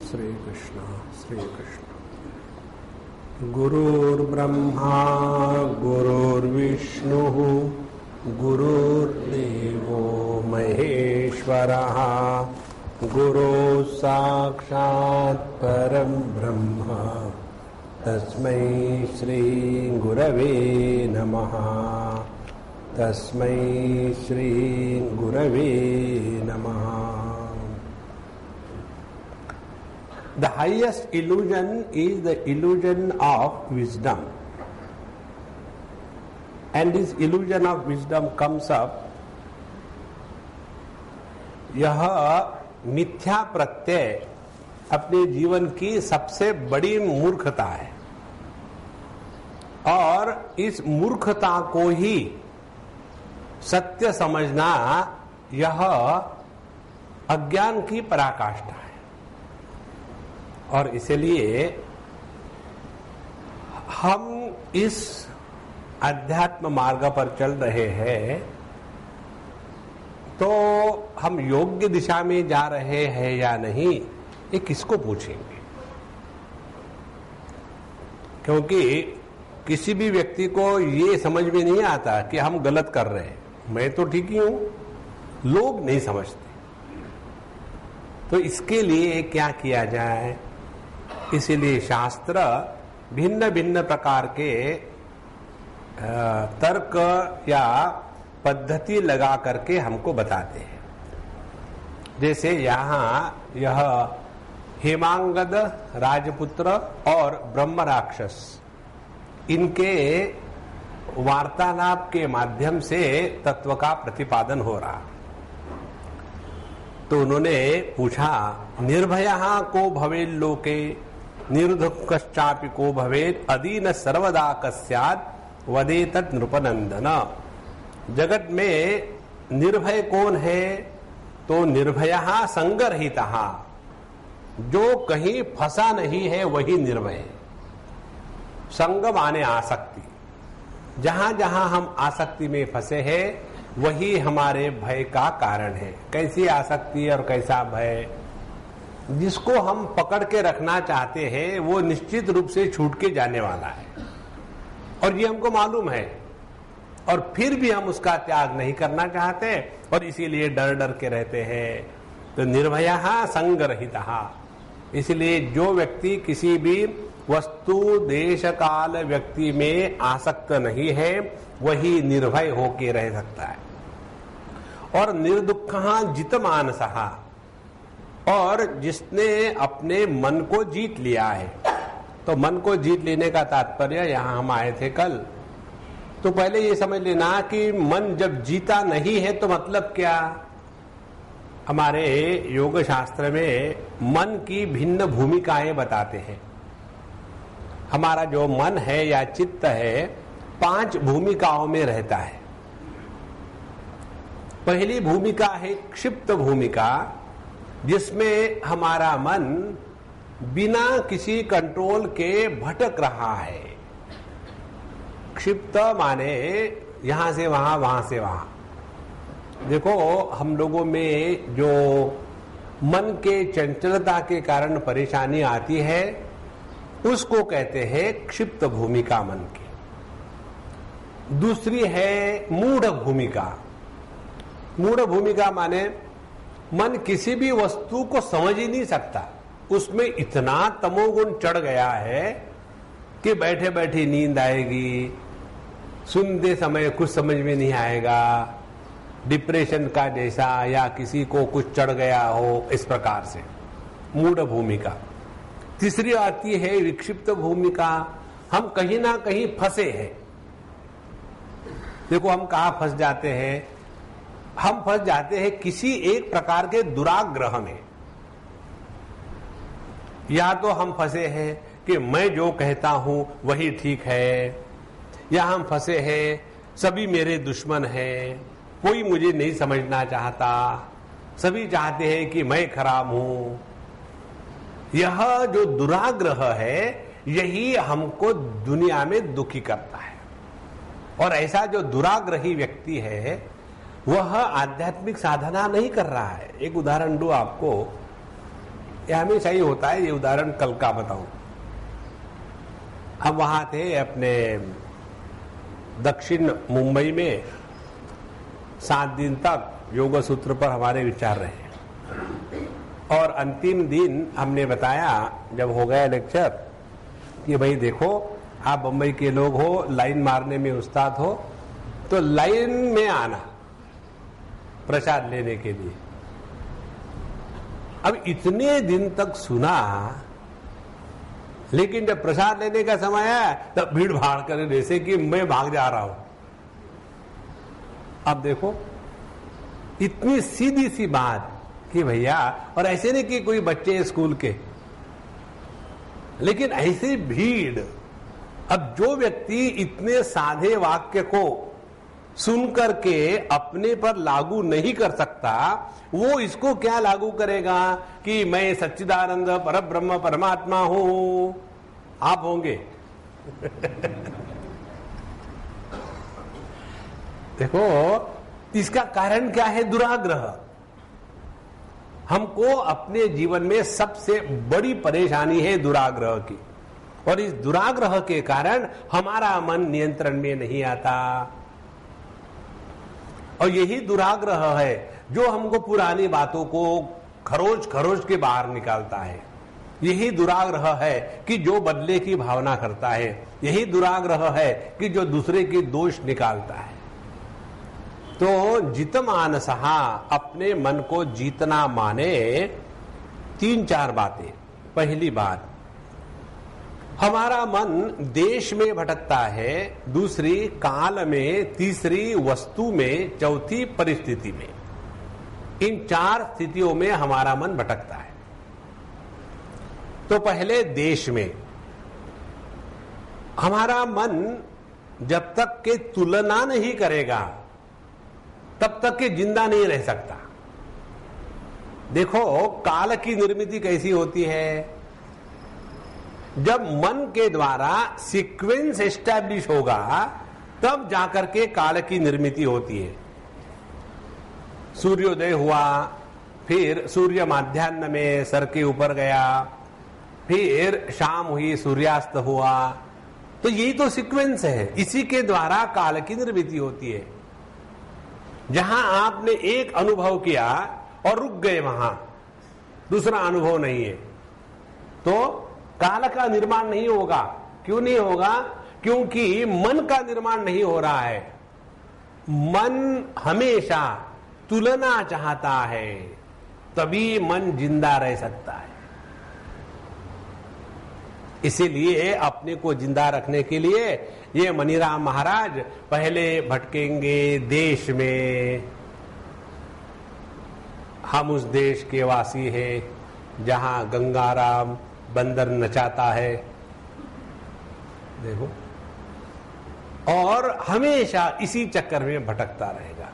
श्री कृष्ण। गुरुर्ब्रह्मा गुरुर्विष्णुः गुरुर्देवो महेश्वरः गुरुः साक्षात् परं ब्रह्म तस्मै श्री गुरवे नमः। तस्मै श्री गुरवे नमः। The highest illusion is the illusion of wisdom, and this illusion of wisdom comes up. यह मिथ्या प्रत्यय अपने जीवन की सबसे बड़ी मूर्खता है, और इस मूर्खता को ही सत्य समझना यह अज्ञान की पराकाष्ठा है। और इसलिए हम इस अध्यात्म मार्ग पर चल रहे हैं, तो हम योग्य दिशा में जा रहे हैं या नहीं, ये किसको पूछेंगे? क्योंकि किसी भी व्यक्ति को ये समझ में नहीं आता कि हम गलत कर रहे हैं। मैं तो ठीक ही हूं, लोग नहीं समझते। तो इसके लिए क्या किया जाए? इसीलिए शास्त्र भिन्न भिन्न प्रकार के तर्क या पद्धति लगा करके हमको बताते हैं। जैसे यहाँ यह हेमांगद राजपुत्र और ब्रह्म राक्षस, इनके वार्तालाप के माध्यम से तत्व का प्रतिपादन हो रहा। तो उन्होंने पूछा, निर्भयः को भवेत् लोके निर्दुःखश्चापि को भवेत् अदीन सर्वदा कस्यात् वदेतत् नृपनंदन। जगत में निर्भय कौन है? तो निर्भयः संगरहितः, जो कहीं फंसा नहीं है वही निर्भय है। संग माने आसक्ति, जहां जहां हम आसक्ति में फंसे हैं वही हमारे भय का कारण है। कैसी आसक्ति और कैसा भय? जिसको हम पकड़ के रखना चाहते हैं वो निश्चित रूप से छूट के जाने वाला है, और ये हमको मालूम है, और फिर भी हम उसका त्याग नहीं करना चाहते, और इसीलिए डर डर के रहते हैं। तो निर्भयः संगरहितः, इसलिए जो व्यक्ति किसी भी वस्तु देश काल व्यक्ति में आसक्त नहीं है वही निर्भय होके रह सकता है। और निर्दुःखः जितमानसः, और जिसने अपने मन को जीत लिया है। तो मन को जीत लेने का तात्पर्य, यहां हम आए थे कल, तो पहले ये समझ लेना कि मन जब जीता नहीं है तो मतलब क्या? हमारे योग शास्त्र में मन की भिन्न भूमिकाएं बताते हैं। हमारा जो मन है या चित्त है 5 भूमिकाओं में रहता है। पहली भूमिका है क्षिप्त भूमिका, जिसमें हमारा मन बिना किसी कंट्रोल के भटक रहा है। क्षिप्त माने यहां से वहां, वहां से वहां। देखो, हम लोगों में जो मन के चंचलता के कारण परेशानी आती है उसको कहते हैं क्षिप्त भूमिका मन की। दूसरी है मूढ़ भूमिका। मूढ़ भूमिका माने मन किसी भी वस्तु को समझ ही नहीं सकता, उसमें इतना तमोगुण चढ़ गया है कि बैठे बैठे नींद आएगी, सुनते समय कुछ समझ में नहीं आएगा, डिप्रेशन का जैसा, या किसी को कुछ चढ़ गया हो, इस प्रकार से मूढ़ भूमिका। तीसरी आती है विक्षिप्त भूमिका। हम कहीं ना कहीं फंसे हैं। देखो, हम कहाँ फंस जाते हैं? हम फंस जाते हैं किसी एक प्रकार के दुराग्रह में। या तो हम फंसे हैं कि मैं जो कहता हूं वही ठीक है, या हम फंसे हैं सभी मेरे दुश्मन हैं, कोई मुझे नहीं समझना चाहता, सभी चाहते हैं कि मैं खराब हूं। यह जो दुराग्रह है यही हमको दुनिया में दुखी करता है। और ऐसा जो दुराग्रही व्यक्ति है वह आध्यात्मिक साधना नहीं कर रहा है। एक उदाहरण दूं आपको, ये हमेशा ही होता है। ये उदाहरण कल का बताऊं। हम वहां थे अपने दक्षिण मुंबई में, 7 दिन तक योग सूत्र पर हमारे विचार रहे और अंतिम दिन हमने बताया जब हो गया लेक्चर कि भाई देखो, आप बंबई के लोग हो, लाइन मारने में उस्ताद हो, तो लाइन में आना प्रसाद लेने के लिए। अब इतने दिन तक सुना, लेकिन जब प्रसाद लेने का समय आया तब भीड़ भाड़ करे जैसे कि मैं भाग जा रहा हूं। अब देखो, इतनी सीधी सी बात कि भैया, और ऐसे नहीं कि कोई बच्चे स्कूल के, लेकिन ऐसी भीड़। अब जो व्यक्ति इतने सादे वाक्य को सुन करके अपने पर लागू नहीं कर सकता, वो इसको क्या लागू करेगा कि मैं सच्चिदानंद परब्रह्म परमात्मा हूं। आप होंगे देखो, इसका कारण क्या है? दुराग्रह। हमको अपने जीवन में सबसे बड़ी परेशानी है दुराग्रह की, और इस दुराग्रह के कारण हमारा मन नियंत्रण में नहीं आता। और यही दुराग्रह है जो हमको पुरानी बातों को खरोच खरोच के बाहर निकालता है। यही दुराग्रह है कि जो बदले की भावना करता है। यही दुराग्रह है कि जो दूसरे की दोष निकालता है। तो जितमानसहा, अपने मन को जीतना माने 3-4 बातें। पहली बात, हमारा मन देश में भटकता है, दूसरी काल में, तीसरी वस्तु में, चौथी परिस्थिति में। इन 4 स्थितियों में हमारा मन भटकता है। तो पहले देश में हमारा मन जब तक के तुलना नहीं करेगा तब तक के जिंदा नहीं रह सकता। देखो, काल की निर्मिति कैसी होती है? जब मन के द्वारा सीक्वेंस एस्टैब्लिश होगा तब जाकर के काल की निर्मिति होती है। सूर्योदय हुआ, फिर सूर्य माध्याह्न में सर के ऊपर गया, फिर शाम हुई, सूर्यास्त हुआ। तो यही तो सीक्वेंस है। इसी के द्वारा काल की निर्मिति होती है। जहां आपने एक अनुभव किया और रुक गए, वहां दूसरा अनुभव नहीं है, तो काल का निर्माण नहीं होगा। क्यों नहीं होगा? क्योंकि मन का निर्माण नहीं हो रहा है। मन हमेशा तुलना चाहता है, तभी मन जिंदा रह सकता है। इसीलिए अपने को जिंदा रखने के लिए ये मनीराम महाराज पहले भटकेंगे देश में। हम उस देश के वासी हैं जहां गंगाराम बंदर नचाता है, देखो, और हमेशा इसी चक्कर में भटकता रहेगा।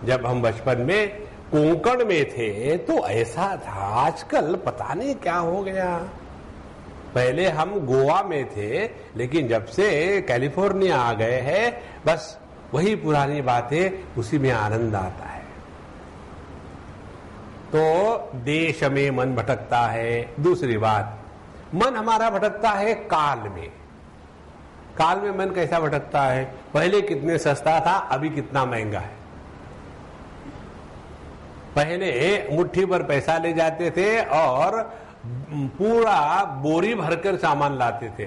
जब हम बचपन में कोंकण में थे तो ऐसा था, आजकल पता नहीं क्या हो गया। पहले हम गोवा में थे, लेकिन जब से कैलिफोर्निया आ गए हैं, बस वही पुरानी बातें, उसी में आनंद आता है। तो देश में मन भटकता है। दूसरी बात, मन हमारा भटकता है काल में। काल में मन कैसा भटकता है? पहले कितने सस्ता था, अभी कितना महंगा है। पहले मुट्ठी भर पैसा ले जाते थे और पूरा बोरी भरकर सामान लाते थे।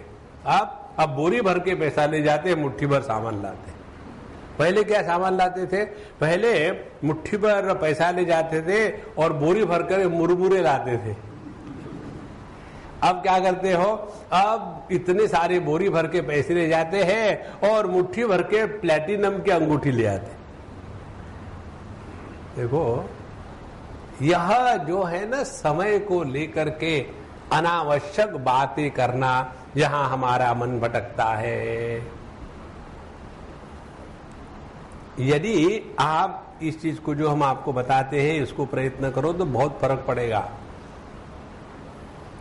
अब बोरी भर के पैसा ले जाते, मुट्ठी भर सामान लाते। पहले क्या सामान लाते थे? पहले मुट्ठी भर पैसा ले जाते थे और बोरी भरकर मुरमुरे लाते थे। अब क्या करते हो? अब इतने सारे बोरी भर के पैसे ले जाते हैं और मुट्ठी भर के प्लेटिनम की अंगूठी ले आते। देखो, यह जो है ना, समय को लेकर के अनावश्यक बातें करना, यहां हमारा मन भटकता है। यदि आप इस चीज को जो हम आपको बताते हैं इसको प्रयत्न करो तो बहुत फर्क पड़ेगा।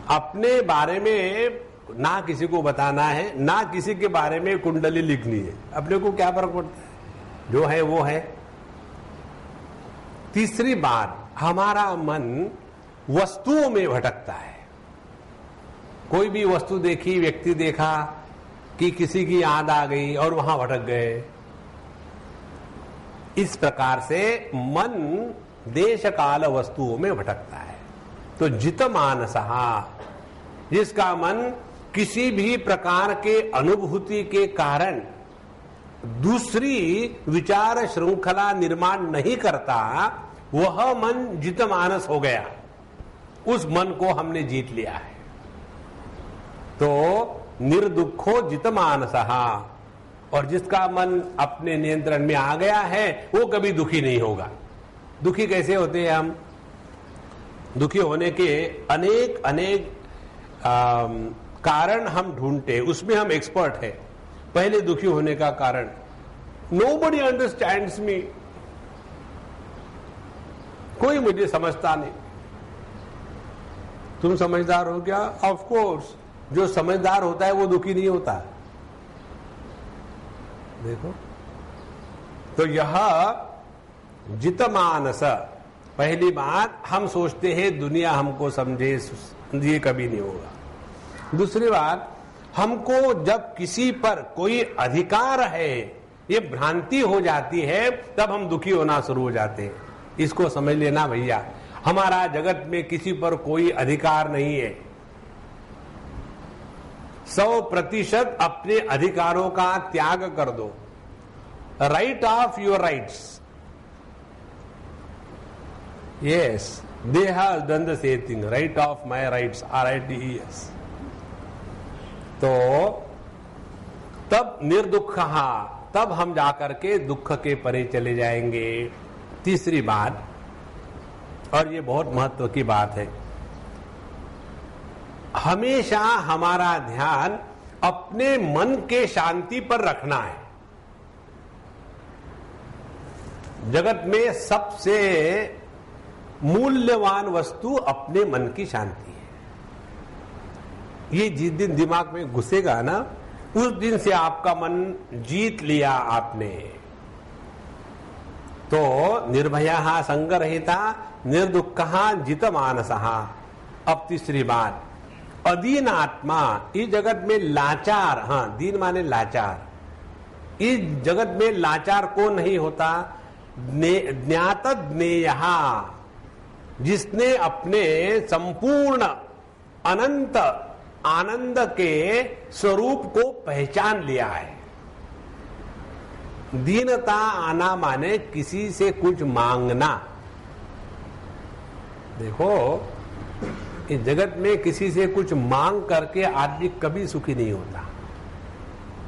अपने बारे में ना किसी को बताना है, ना किसी के बारे में कुंडली लिखनी है। अपने को क्या फर्क पड़ता है? जो है वो है। तीसरी बात, हमारा मन वस्तुओं में भटकता है। कोई भी वस्तु देखी, व्यक्ति देखा कि किसी की याद आ गई और वहां भटक गए। इस प्रकार से मन देश काल वस्तुओं में भटकता है। तो जित मानसहा, जिसका मन किसी भी प्रकार के अनुभूति के कारण दूसरी विचार श्रृंखला निर्माण नहीं करता, वह मन जित मानस हो गया। उस मन को हमने जीत लिया है। तो निर्दुखो जित मानसहा, और जिसका मन अपने नियंत्रण में आ गया है वो कभी दुखी नहीं होगा। दुखी कैसे होते हैं हम? दुखी होने के अनेक अनेक कारण हम ढूंढते, उसमें हम एक्सपर्ट है। पहले दुखी होने का कारण, नोबडी अंडरस्टैंड्स मी, कोई मुझे समझता नहीं। तुम समझदार हो क्या? ऑफ कोर्स, जो समझदार होता है वो दुखी नहीं होता। देखो, तो यह जित मानस, पहली बात हम सोचते हैं दुनिया हमको समझे, ये कभी नहीं होगा। दूसरी बात, हमको जब किसी पर कोई अधिकार है ये भ्रांति हो जाती है, तब हम दुखी होना शुरू हो जाते हैं। इसको समझ लेना भैया, हमारा जगत में किसी पर कोई अधिकार नहीं है। 100% अपने अधिकारों का त्याग कर दो। Right of your rights, yes, they have done the same thing, right of my rights, RITES। तो तब निर्दुख, तब हम जाकर के दुख के परे चले जाएंगे। तीसरी बात, और ये बहुत महत्व की बात है, हमेशा हमारा ध्यान अपने मन के शांति पर रखना है। जगत में सबसे मूल्यवान वस्तु अपने मन की शांति है। ये जिस दिन दिमाग में घुसेगा ना, उस दिन से आपका मन जीत लिया आपने। तो निर्भया संगरहिता निर्दुःखा जित मानसहा। अब तीसरी बात, अदीन आत्मा, इस जगत में लाचार, दीन माने लाचार, इस जगत में लाचार कौन नहीं होता? ज्ञात ज्ञेयहा, जिसने अपने संपूर्ण अनंत आनंद के स्वरूप को पहचान लिया है। दीनता आना माने किसी से कुछ मांगना। देखो, इस जगत में किसी से कुछ मांग करके आदमी कभी सुखी नहीं होता,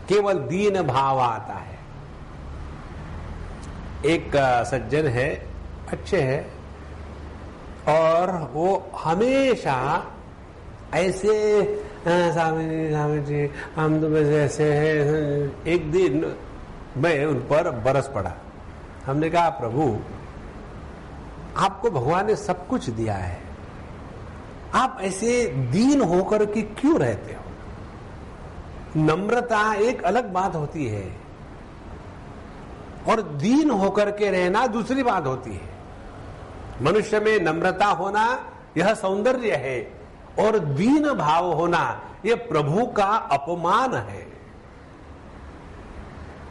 केवल दीन भाव आता है। एक सज्जन है, अच्छे हैं, और वो हमेशा ऐसे स्वामी जी हम तो वैसे ऐसे हैं। एक दिन मैं उन पर बरस पड़ा। हमने कहा, प्रभु आपको भगवान ने सब कुछ दिया है, आप ऐसे दीन होकर के क्यों रहते हो? नम्रता एक अलग बात होती है और दीन होकर के रहना दूसरी बात होती है। मनुष्य में नम्रता होना यह सौंदर्य है, और दीन भाव होना यह प्रभु का अपमान है।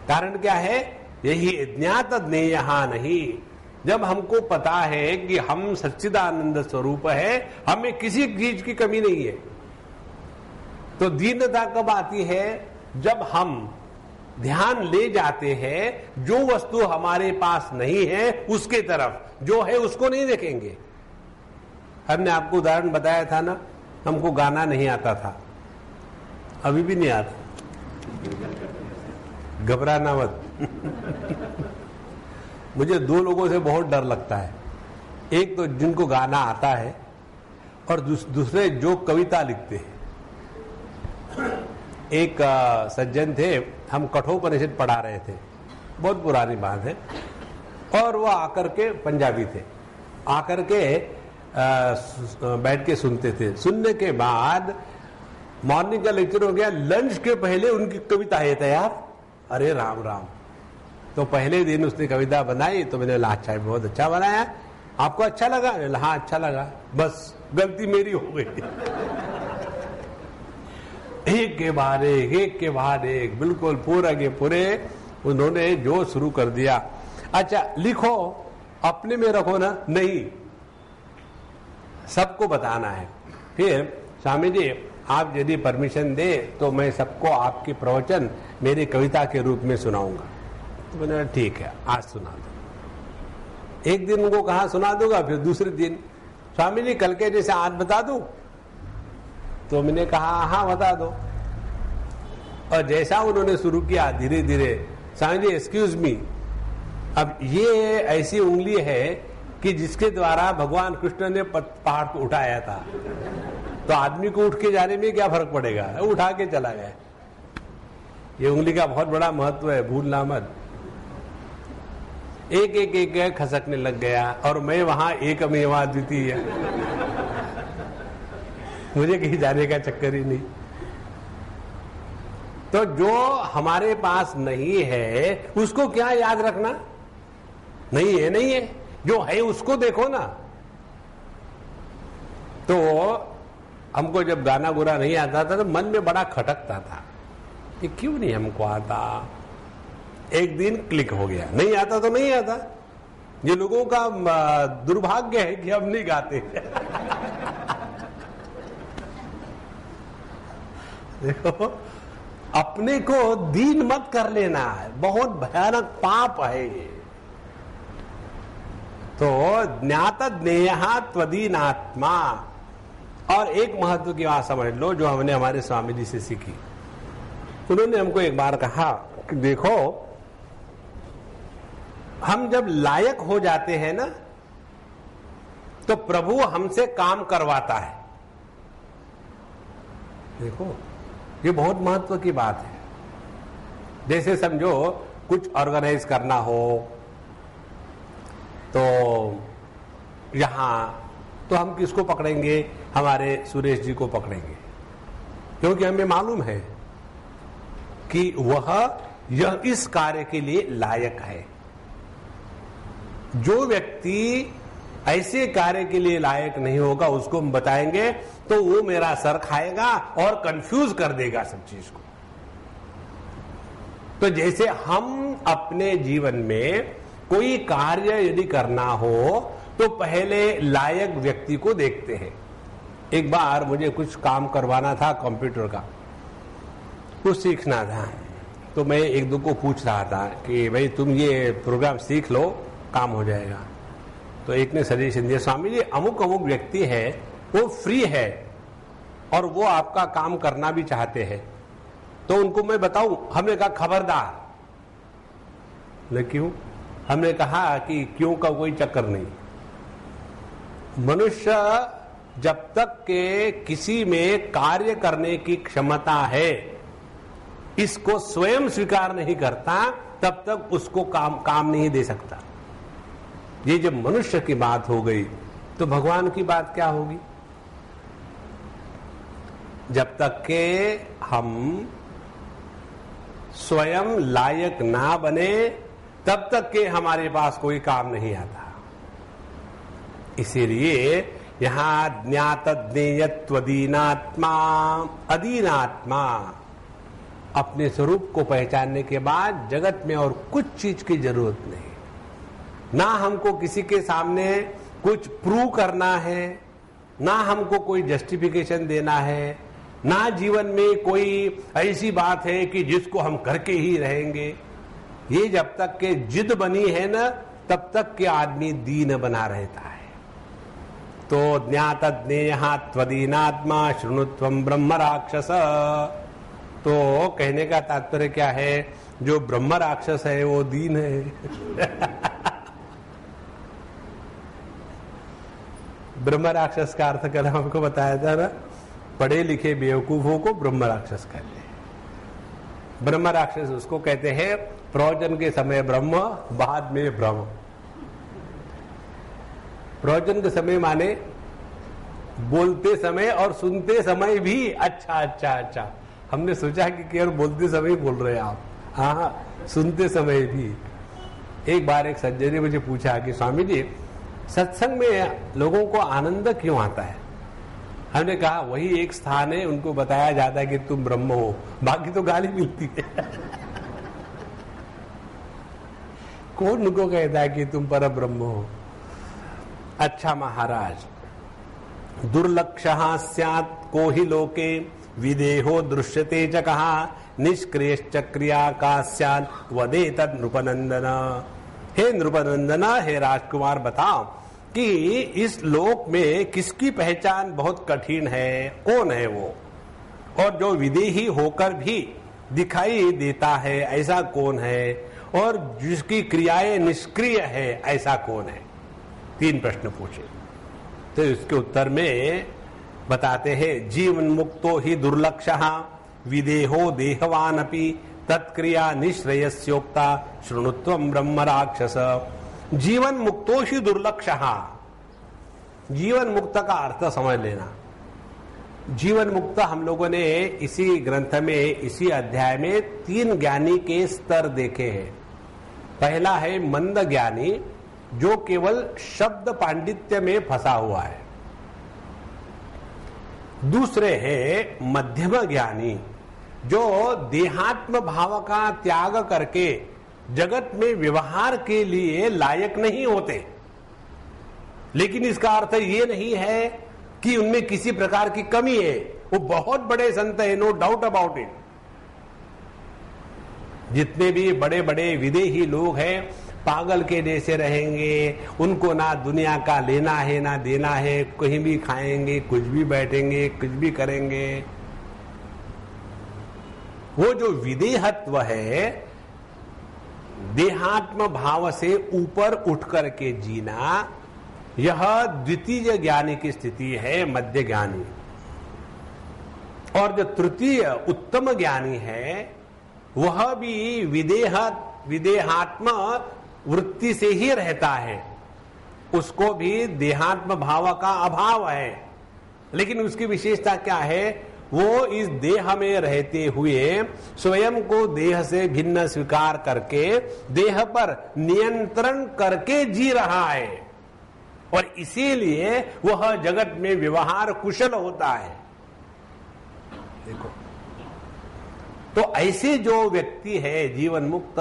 कारण क्या है? यही ज्ञात ज्ञेयहा नहीं। जब हमको पता है कि हम सच्चिदानंद स्वरूप है, हमें किसी चीज की कमी नहीं है, तो दीनता कब आती है? जब हम ध्यान ले जाते हैं जो वस्तु हमारे पास नहीं है उसके तरफ, जो है उसको नहीं देखेंगे। हमने आपको उदाहरण बताया था ना, हमको गाना नहीं आता था, अभी भी नहीं आता, घबराना मत। मुझे दो लोगों से बहुत डर लगता है, एक तो जिनको गाना आता है और दूसरे जो कविता लिखते हैं। एक सज्जन थे, हम कठोपनिषद पढ़ा रहे थे, बहुत पुरानी बात है, और वो आकर के पंजाबी थे, आकर के बैठ के सुनते थे। सुनने के बाद मॉर्निंग का लेक्चर हो गया, लंच के पहले उनकी कविता है तैयार। अरे राम राम। तो पहले दिन उसने कविता बनाई तो मैंने बोला अच्छा, बहुत अच्छा बनाया। आपको अच्छा लगा? हाँ अच्छा लगा, बस गलती मेरी हो गई। एक के बाद एक के बाद एक, बिल्कुल पूरे के पूरे उन्होंने जो शुरू कर दिया। अच्छा लिखो, अपने में रखो ना, नहीं सबको बताना है। फिर स्वामी जी आप यदि परमिशन दे तो मैं सबको आपकी प्रवचन मेरी कविता के रूप में सुनाऊंगा। तो मैंने ठीक है आज सुना दो। एक दिन उनको कहा सुना दूंगा, फिर दूसरे दिन स्वामी जी कल के जैसे आज बता दूं? तो मैंने कहा हाँ बता दो। और जैसा उन्होंने शुरू किया धीरे धीरे, स्वामी जी एक्सक्यूज मी, अब ये ऐसी उंगली है कि जिसके द्वारा भगवान कृष्ण ने पहाड़ को उठाया था, तो आदमी को उठ के जाने में क्या फर्क पड़ेगा, उठा के चला गया। ये उंगली का बहुत बड़ा महत्व है, भूलना मत। एक एक एक खसकने लग गया और मैं वहां एकमेवा द्वितीय, मुझे कहीं जाने का चक्कर ही नहीं। तो जो हमारे पास नहीं है उसको क्या याद रखना, नहीं है नहीं है, जो है उसको देखो ना। तो हमको जब गाना गुरा नहीं आता था तो मन में बड़ा खटकता था कि क्यों नहीं हमको आता। एक दिन क्लिक हो गया, नहीं आता तो नहीं आता। ये लोगों का दुर्भाग्य है कि हम नहीं गाते। देखो अपने को दीन मत कर लेना है, बहुत भयानक पाप है ये। तो ज्ञात ज्ञेयः त्वदीनात्मा। और एक महत्व की बात समझ लो जो हमने हमारे स्वामी जी से सीखी। उन्होंने हमको एक बार कहा कि देखो हम जब लायक हो जाते हैं ना तो प्रभु हमसे काम करवाता है। देखो ये बहुत महत्व की बात है। जैसे समझो कुछ ऑर्गेनाइज करना हो तो यहां तो हम किसको पकड़ेंगे, हमारे सुरेश जी को पकड़ेंगे, क्योंकि हमें मालूम है कि वह यह इस कार्य के लिए लायक है। जो व्यक्ति ऐसे कार्य के लिए लायक नहीं होगा उसको हम बताएंगे तो वो मेरा सर खाएगा और कंफ्यूज कर देगा सब चीज को। तो जैसे हम अपने जीवन में कोई कार्य यदि करना हो तो पहले लायक व्यक्ति को देखते हैं। एक बार मुझे कुछ काम करवाना था, कंप्यूटर का कुछ सीखना था, तो मैं एक दो को पूछ रहा था कि भाई तुम ये प्रोग्राम सीख लो काम हो जाएगा। तो एक ने सजेशन दिया, स्वामी जी अमुक अमुक व्यक्ति है वो फ्री है और वो आपका काम करना भी चाहते हैं, तो उनको मैं बताऊं? हमने कहा खबरदार। क्यों? हमने कहा कि क्यों का कोई चक्कर नहीं। मनुष्य जब तक के किसी में कार्य करने की क्षमता है इसको स्वयं स्वीकार नहीं करता तब तक उसको काम नहीं दे सकता। ये जब मनुष्य की बात हो गई तो भगवान की बात क्या होगी? जब तक के हम स्वयं लायक ना बने तब तक के हमारे पास कोई काम नहीं आता। इसीलिए यहां ज्ञात ज्ञेयत्वदीनात्मा, अदीनात्मा, अपने स्वरूप को पहचानने के बाद जगत में और कुछ चीज की जरूरत नहीं। ना हमको किसी के सामने कुछ प्रूव करना है, ना हमको कोई जस्टिफिकेशन देना है, ना जीवन में कोई ऐसी बात है कि जिसको हम करके ही रहेंगे। ये जब तक के जिद बनी है ना तब तक के आदमी दीन बना रहता है। तो ज्ञात ज्ञेयः त्वदीनात्मा शृणुत्वं ब्रह्म राक्षस। तो कहने का तात्पर्य क्या है? जो ब्रह्म राक्षस है वो दीन है। ब्रह्म राक्षस का अर्थ कर हमको बताया था ना, पढ़े लिखे बेवकूफों को ब्रह्म राक्षस कहते हैं। ब्रह्म राक्षस उसको कहते हैं प्रवचन के समय ब्रह्म, बाद में ब्रह्म। प्रवचन के समय माने बोलते समय और सुनते समय भी। अच्छा अच्छा अच्छा, हमने सोचा कि केवल बोलते समय बोल रहे हैं आप। हाँ, सुनते समय भी। एक बार एक सज्जन ने मुझे पूछा कि स्वामी जी सत्संग में लोगों को आनंद क्यों आता है? हमने कहा वही एक स्थान है उनको बताया जाता है कि तुम ब्रह्म हो, बाकी तो गाली मिलती है। कौन उनको कहता है कि तुम पर ब्रह्म हो? अच्छा महाराज, दुर्लक्षः स्यात् को हि लोके विदेहो दृश्यते च कहा निष्क्रियश्च क्रिया का स्यात् वदेतत् नृपनंदन। हे नृपनंदन, हे राजकुमार, बताओ कि इस लोक में किसकी पहचान बहुत कठिन है, कौन है वो? और जो विदेही होकर भी दिखाई देता है ऐसा कौन है? और जिसकी क्रियाएं निष्क्रिय है ऐसा कौन है? 3 प्रश्न पूछे। तो इसके उत्तर में बताते हैं, जीवन मुक्तो ही दुर्लक्षः विदेहो देहवान अपि तत्क्रिया निश्रेयस्योक्ता शृणुत्वम ब्रह्म राक्षस। जीवन मुक्तो ही दुर्लक्षः, जीवन मुक्त का अर्थ समझ लेना। जीवन मुक्त हम लोगों ने इसी ग्रंथ में, इसी अध्याय में 3 ज्ञानी के स्तर देखे हैं। पहला है मंद ज्ञानी, जो केवल शब्द पांडित्य में फंसा हुआ है। दूसरे है मध्यम ज्ञानी, जो देहात्म भाव का त्याग करके जगत में व्यवहार के लिए लायक नहीं होते। लेकिन इसका अर्थ ये नहीं है कि उनमें किसी प्रकार की कमी है, वो बहुत बड़े संत है, नो डाउट अबाउट इट। जितने भी बड़े बड़े विदेही लोग हैं पागल के जैसे रहेंगे, उनको ना दुनिया का लेना है ना देना है, कहीं भी खाएंगे, कुछ भी बैठेंगे, कुछ भी करेंगे। वो जो विदेहत्व है, देहात्म भाव से ऊपर उठ करके जीना, यह द्वितीय ज्ञानी की स्थिति है, मध्य ज्ञानी। और जो तृतीय उत्तम ज्ञानी है, वह भी विदेहात्म वृत्ति से ही रहता है, उसको भी देहात्म भाव का अभाव है। लेकिन उसकी विशेषता क्या है? वो इस देह में रहते हुए स्वयं को देह से भिन्न स्वीकार करके देह पर नियंत्रण करके जी रहा है, और इसीलिए वह जगत में व्यवहार कुशल होता है। देखो, तो ऐसे जो व्यक्ति है जीवन मुक्त,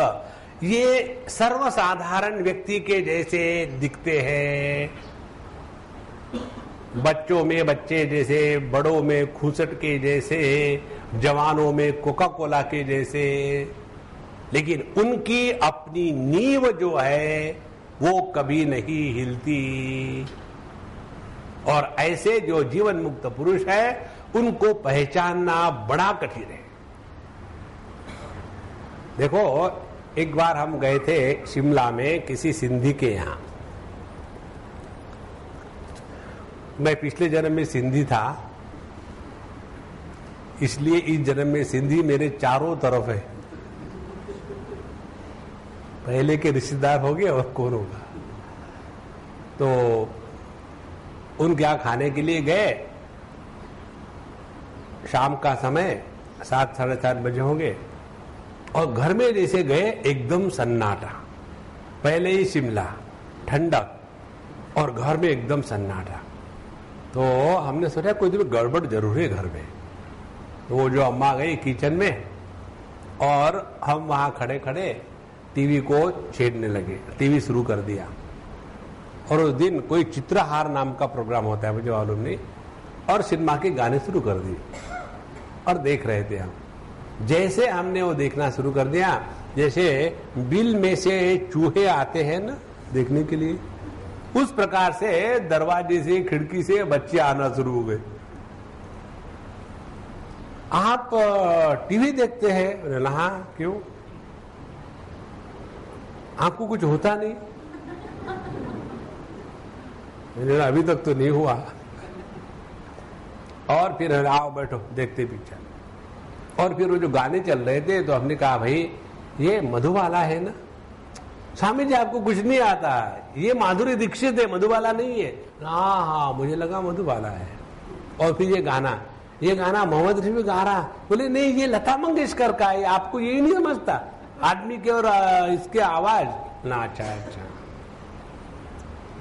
ये सर्वसाधारण व्यक्ति के जैसे दिखते हैं। बच्चों में बच्चे जैसे, बड़ों में खूसट के जैसे, जवानों में कोका कोला के जैसे। लेकिन उनकी अपनी नींव जो है वो कभी नहीं हिलती। और ऐसे जो जीवन मुक्त पुरुष है, उनको पहचानना बड़ा कठिन है। देखो, एक बार हम गए थे शिमला में किसी सिंधी के यहाँ। मैं पिछले जन्म में सिंधी था, इसलिए इस जन्म में सिंधी मेरे चारों तरफ है। पहले के रिश्तेदार हो गए और कौन होगा। तो उनके यहाँ खाने के लिए गए, शाम का समय 7 साढ़े 7 बजे होंगे, और घर में जैसे गए एकदम सन्नाटा। पहले ही शिमला, ठंडक, और घर में एकदम सन्नाटा। तो हमने सोचा कोई तो गड़बड़ जरूर है घर में। तो वो जो अम्मा गई किचन में, और हम वहां खड़े खड़े टीवी को छेड़ने लगे। टीवी शुरू कर दिया, और उस दिन कोई चित्रहार नाम का प्रोग्राम होता है, मुझे मालूम नहीं, और सिनेमा के गाने शुरू कर दिए और देख रहे थे हम। जैसे हमने वो देखना शुरू कर दिया, जैसे बिल में से चूहे आते हैं ना देखने के लिए, उस प्रकार से दरवाजे से, खिड़की से बच्चे आना शुरू हो गए। आप टीवी देखते हैं? हाँ। क्यों? आपको कुछ होता नहीं? मैंने अभी तक तो नहीं हुआ। और फिर आओ बैठो देखते पिक्चर। और फिर वो जो गाने चल रहे थे, तो हमने कहा भाई ये मधुबाला है ना? स्वामी जी आपको कुछ नहीं आता, ये माधुरी दीक्षित है, मधुबाला नहीं है। हाँ, मुझे लगा मधुबाला है। और फिर ये गाना मोहम्मद रफी गा रहा। बोले नहीं, ये लता मंगेशकर का है, आपको यही नहीं समझता आदमी के और इसके आवाज ना। अच्छा।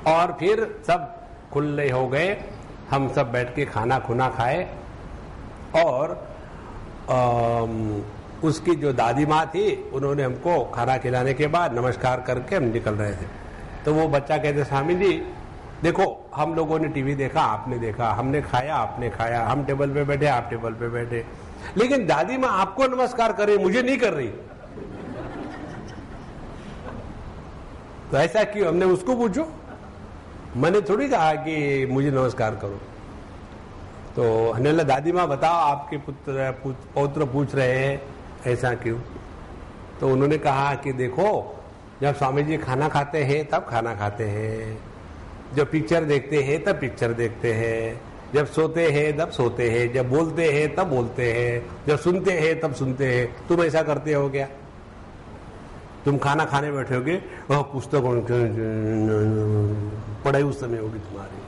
और फिर सब खुले हो गए, हम सब बैठ के खाना खुना खाए और उसकी जो दादी माँ थी उन्होंने हमको खाना खिलाने के बाद नमस्कार करके हम निकल रहे थे। तो वो बच्चा कहते, स्वामी जी देखो हम लोगों ने टीवी देखा, आपने देखा, हमने खाया, आपने खाया, हम टेबल पे बैठे, आप टेबल पे बैठे, लेकिन दादी माँ आपको नमस्कार कर रही, मुझे नहीं कर रही। तो ऐसा क्यों? हमने उसको पूछो, मैंने थोड़ी कहा कि मुझे नमस्कार करो। तो हमने बोला दादी माँ बताओ, आपके पौत्र पूछ रहे हैं ऐसा क्यों? तो उन्होंने कहा कि देखो जब स्वामी जी खाना खाते हैं तब खाना खाते हैं, जब पिक्चर देखते हैं तब पिक्चर देखते हैं, जब सोते हैं तब सोते हैं, जब बोलते हैं तब बोलते हैं, जब सुनते हैं तब सुनते हैं। तुम ऐसा करते हो क्या? तुम खाना खाने बैठोगे और पुस्तक पढ़ाई उस समय होगी तुम्हारी,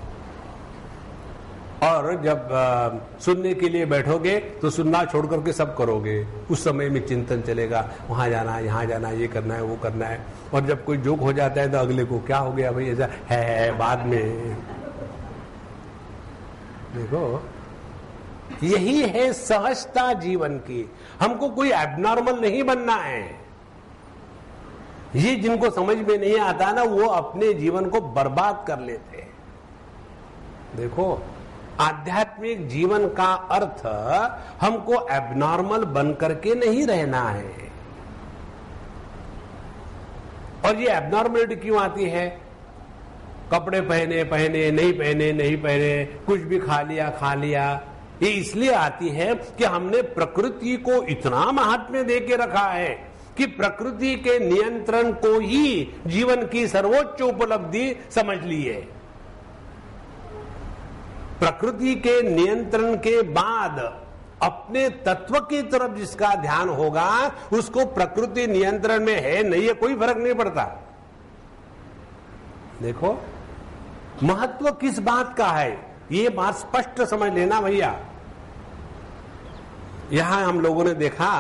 और जब सुनने के लिए बैठोगे तो सुनना छोड़ करके सब करोगे। उस समय में चिंतन चलेगा, वहां जाना है, यहाँ जाना है, ये करना है, वो करना है। और जब कोई जोक हो जाता है तो अगले को क्या हो गया भाई, ऐसा है बाद में। देखो यही है सहजता जीवन की। हमको कोई एबनॉर्मल नहीं बनना है। ये जिनको समझ में नहीं आता ना, वो अपने जीवन को बर्बाद कर लेते हैं। देखो आध्यात्मिक जीवन का अर्थ हमको एबनॉर्मल बन करके नहीं रहना है। और ये एबनॉर्मलिटी क्यों आती है? कपड़े पहने पहने, नहीं पहने नहीं पहने, कुछ भी खा लिया, ये इसलिए आती है कि हमने प्रकृति को इतना महात्म्य दे के रखा है कि प्रकृति के नियंत्रण को ही जीवन की सर्वोच्च उपलब्धि समझ ली है। प्रकृति के नियंत्रण के बाद अपने तत्व की तरफ जिसका ध्यान होगा, उसको प्रकृति नियंत्रण में है नहीं है कोई फर्क नहीं पड़ता। देखो महत्व किस बात का है, ये बात स्पष्ट समझ लेना भैया। यहां हम लोगों ने देखा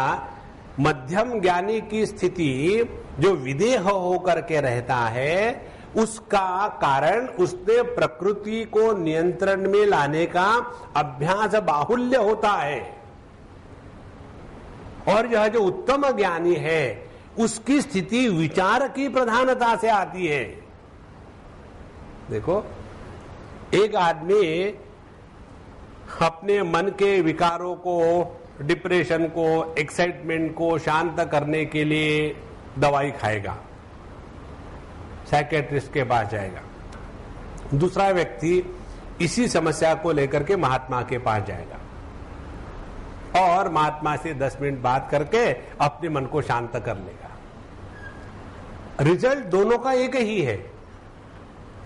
मध्यम ज्ञानी की स्थिति जो विदेह होकर के रहता है, उसका कारण उसने प्रकृति को नियंत्रण में लाने का अभ्यास बाहुल्य होता है। और यह जो उत्तम ज्ञानी है उसकी स्थिति विचार की प्रधानता से आती है। देखो एक आदमी अपने मन के विकारों को, डिप्रेशन को, एक्साइटमेंट को शांत करने के लिए दवाई खाएगा, साइकेट्रिस्ट के पास जाएगा। दूसरा व्यक्ति इसी समस्या को लेकर के महात्मा के पास जाएगा और महात्मा से 10 मिनट बात करके अपने मन को शांत कर लेगा। रिजल्ट दोनों का एक ही है,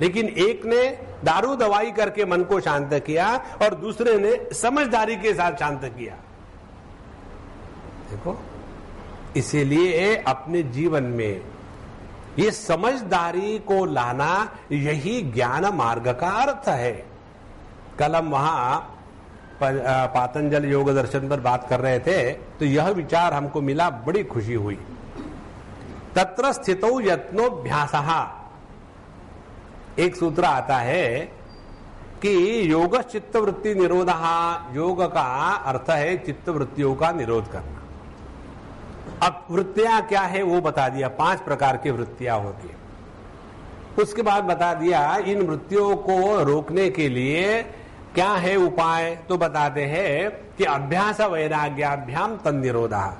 लेकिन एक ने दारू दवाई करके मन को शांत किया और दूसरे ने समझदारी के साथ शांत किया। देखो इसीलिए अपने जीवन में ये समझदारी को लाना, यही ज्ञान मार्ग का अर्थ है। कल हम वहां पातंजल योग दर्शन पर बात कर रहे थे तो यह विचार हमको मिला, बड़ी खुशी हुई। तत्र स्थितौ यत्नोभ्यासः, एक सूत्र आता है कि योग चित्तवृत्ति निरोधः, योग का अर्थ है चित्तवृत्तियों का निरोध करना। अब वृत्तियां क्या है वो बता दिया, 5 प्रकार की वृत्तियां होती है। उसके बाद बता दिया इन वृत्तियों को रोकने के लिए क्या है उपाय, तो बताते हैं कि अभ्यास वैराग्याभ्याम तन्निरोधः।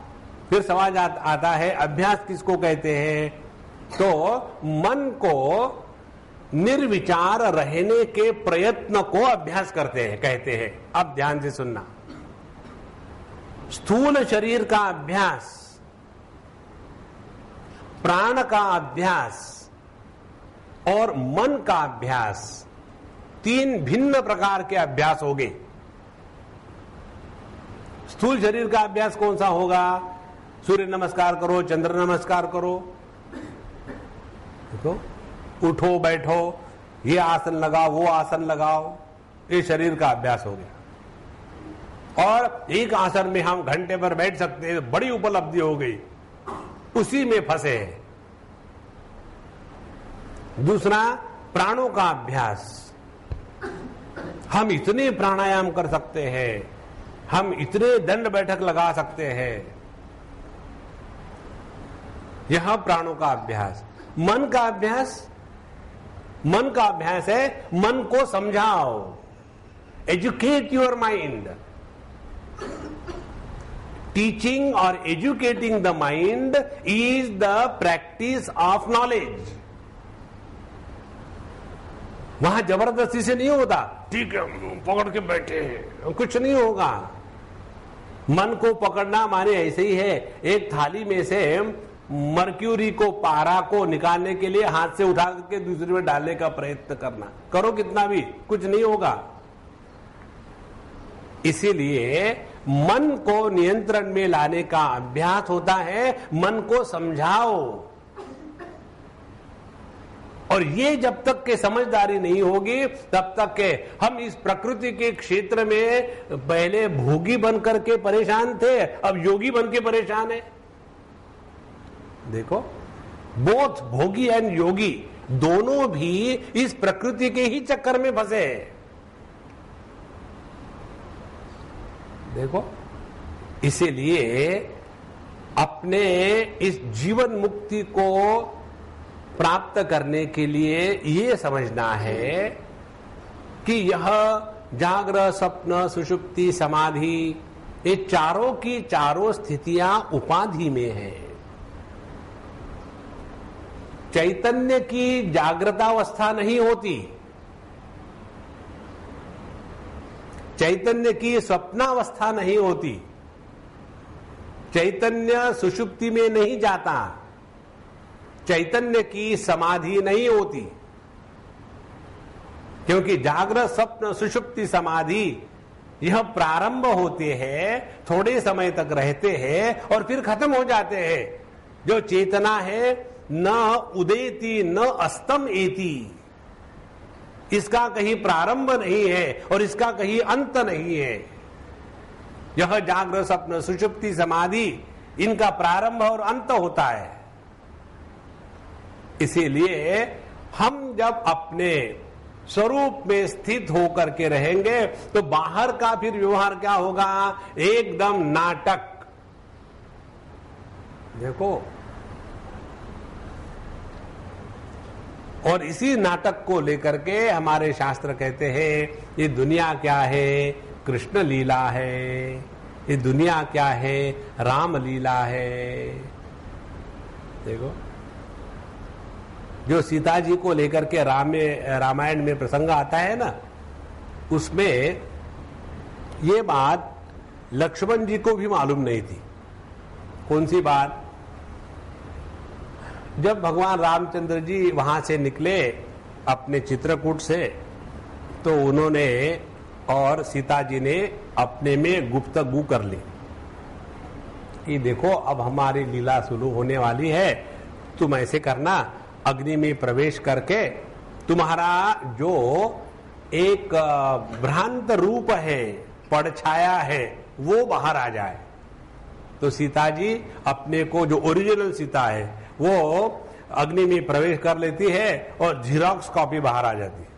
फिर सवाल आता है अभ्यास किसको कहते हैं, तो मन को निर्विचार रहने के प्रयत्न को अभ्यास करते हैं, कहते हैं। अब ध्यान से सुनना, स्थूल शरीर का अभ्यास, प्राण का अभ्यास और मन का अभ्यास, 3 भिन्न प्रकार के अभ्यास हो गए। स्थूल शरीर का अभ्यास कौन सा होगा, सूर्य नमस्कार करो, चंद्र नमस्कार करो, देखो उठो बैठो, ये आसन लगाओ, वो आसन लगाओ, ये शरीर का अभ्यास हो गया। और एक आसन में हम घंटे भर बैठ सकते हैं, बड़ी उपलब्धि हो गई, उसी में फंसे हैं। दूसरा प्राणों का अभ्यास, हम इतने प्राणायाम कर सकते हैं, हम इतने दंड बैठक लगा सकते हैं, यह प्राणों का अभ्यास। मन का अभ्यास, मन का अभ्यास है मन को समझाओ, एजुकेट योर माइंड। टीचिंग और educating the mind is the practice of knowledge. वहां जबरदस्ती से नहीं होता, ठीक है पकड़ के बैठे हैं, कुछ नहीं होगा। मन को पकड़ना माने ऐसे ही है, एक थाली में से मर्क्यूरी को, पारा को निकालने के लिए हाथ से उठा के दूसरे में डालने का प्रयत्न करना, करो कितना भी, कुछ नहीं होगा। इसीलिए मन को नियंत्रण में लाने का अभ्यास होता है, मन को समझाओ। और ये जब तक के समझदारी नहीं होगी तब तक के हम इस प्रकृति के क्षेत्र में पहले भोगी बन करके परेशान थे, अब योगी बन के परेशान है। देखो, बोथ भोगी एंड योगी दोनों भी इस प्रकृति के ही चक्कर में फंसे। देखो, इसीलिए अपने इस जीवन मुक्ति को प्राप्त करने के लिए ये समझना है कि यह जागरण, स्वप्न, सुषुप्ति, समाधि, ये चारों की चारों स्थितियां उपाधि में है। चैतन्य की जागृतावस्था नहीं होती, चैतन्य की स्वप्नावस्था नहीं होती, चैतन्य सुषुप्ति में नहीं जाता, चैतन्य की समाधि नहीं होती। क्योंकि जागृत, स्वप्न, सुषुप्ति, समाधि यह प्रारंभ होते हैं, थोड़े समय तक रहते हैं और फिर खत्म हो जाते हैं। जो चेतना है न उदेति न अस्तम एति, इसका कहीं प्रारंभ नहीं है और इसका कहीं अंत नहीं है। यह जागृत, स्वप्न, सुषुप्ति, समाधि इनका प्रारंभ और अंत होता है। इसीलिए हम जब अपने स्वरूप में स्थित होकर के रहेंगे तो बाहर का फिर व्यवहार क्या होगा, एकदम नाटक। देखो, और इसी नाटक को लेकर के हमारे शास्त्र कहते हैं ये दुनिया क्या है, कृष्ण लीला है, ये दुनिया क्या है, राम लीला है। देखो, जो सीता जी को लेकर के रामायण में प्रसंग आता है ना, उसमें ये बात लक्ष्मण जी को भी मालूम नहीं थी। कौन सी बात? जब भगवान रामचंद्र जी वहां से निकले अपने चित्रकूट से, तो उन्होंने और सीता जी ने अपने में गुफ्तगू कर ली कि देखो अब हमारी लीला शुरू होने वाली है, तुम ऐसे करना, अग्नि में प्रवेश करके तुम्हारा जो एक भ्रांत रूप है, पड़छाया है, वो बाहर आ जाए। तो सीता जी अपने को, जो ओरिजिनल सीता है, वो अग्नि में प्रवेश कर लेती है और जेरॉक्स कॉपी बाहर आ जाती है।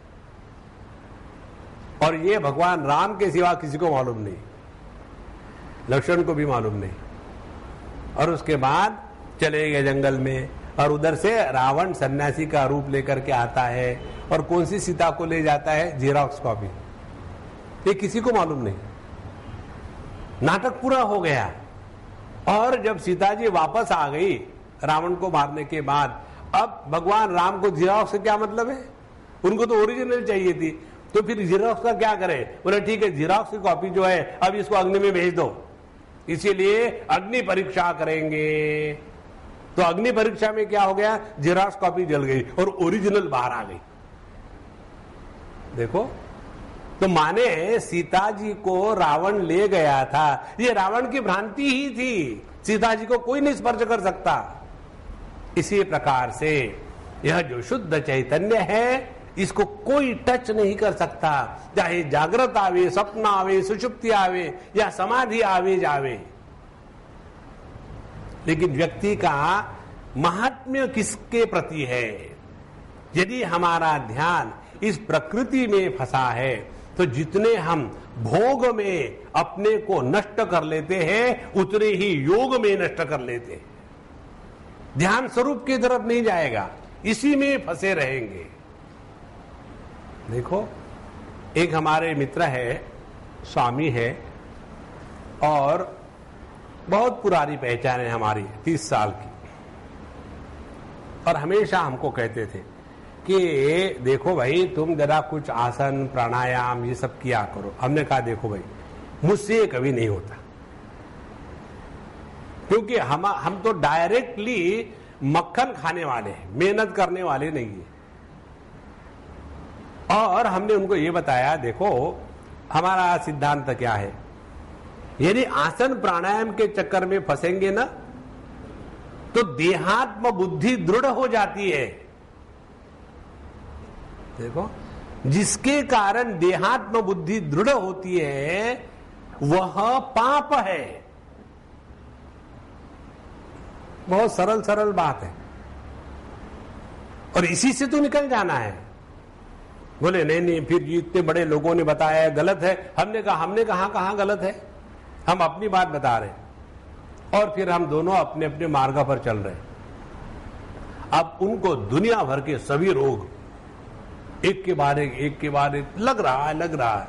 और ये भगवान राम के सिवा किसी को मालूम नहीं, लक्ष्मण को भी मालूम नहीं। और उसके बाद चले गए जंगल में, और उधर से रावण सन्यासी का रूप लेकर के आता है और कौन सी सीता को ले जाता है, जेरॉक्स कॉपी। ये किसी को मालूम नहीं। नाटक पूरा हो गया। और जब सीता जी वापस आ गई रावण को मारने के बाद, अब भगवान राम को जेरॉक्स से क्या मतलब है? उनको तो ओरिजिनल चाहिए थी, तो फिर जेरॉक्स का क्या करे? बोले ठीक है, जेरॉक्स की कॉपी जो है अब इसको अग्नि में भेज दो, इसीलिए अग्नि परीक्षा करेंगे। तो अग्नि परीक्षा में क्या हो गया, जेरॉक्स कॉपी जल गई और ओरिजिनल बाहर आ गई। देखो, तो माने सीता जी को रावण ले गया था, ये रावण की भ्रांति ही थी, सीता जी को कोई नहीं स्पर्श कर सकता। इसी प्रकार से यह जो शुद्ध चैतन्य है, इसको कोई टच नहीं कर सकता, चाहे जागृत आवे, स्वप्न आवे, सुषुप्ति आवे या समाधि आवे जावे। लेकिन व्यक्ति का महात्म्य किसके प्रति है? यदि हमारा ध्यान इस प्रकृति में फंसा है तो जितने हम भोग में अपने को नष्ट कर लेते हैं उतने ही योग में नष्ट कर लेते हैं। ध्यान स्वरूप की तरफ नहीं जाएगा, इसी में फंसे रहेंगे। देखो, एक हमारे मित्र है, स्वामी है, और बहुत पुरानी पहचान है हमारी, 30 साल की, और हमेशा हमको कहते थे कि देखो भाई, तुम जरा कुछ आसन प्राणायाम ये सब किया करो। हमने कहा देखो भाई, मुझसे कभी नहीं होता, क्योंकि हम तो डायरेक्टली मक्खन खाने वाले हैं, मेहनत करने वाले नहीं है। और हमने उनको ये बताया, देखो हमारा सिद्धांत क्या है, यदि आसन प्राणायाम के चक्कर में फंसेंगे ना तो देहात्म बुद्धि दृढ़ हो जाती है। देखो, जिसके कारण देहात्म बुद्धि दृढ़ होती है वह पाप है। बहुत सरल सरल बात है, और इसी से तो निकल जाना है। बोले नहीं नहीं, फिर इतने बड़े लोगों ने बताया गलत है। हमने कहा गलत है, हम अपनी बात बता रहे हैं, और फिर हम दोनों अपने अपने मार्ग पर चल रहे हैं। अब उनको दुनिया भर के सभी रोग एक के बाद एक लग रहा है।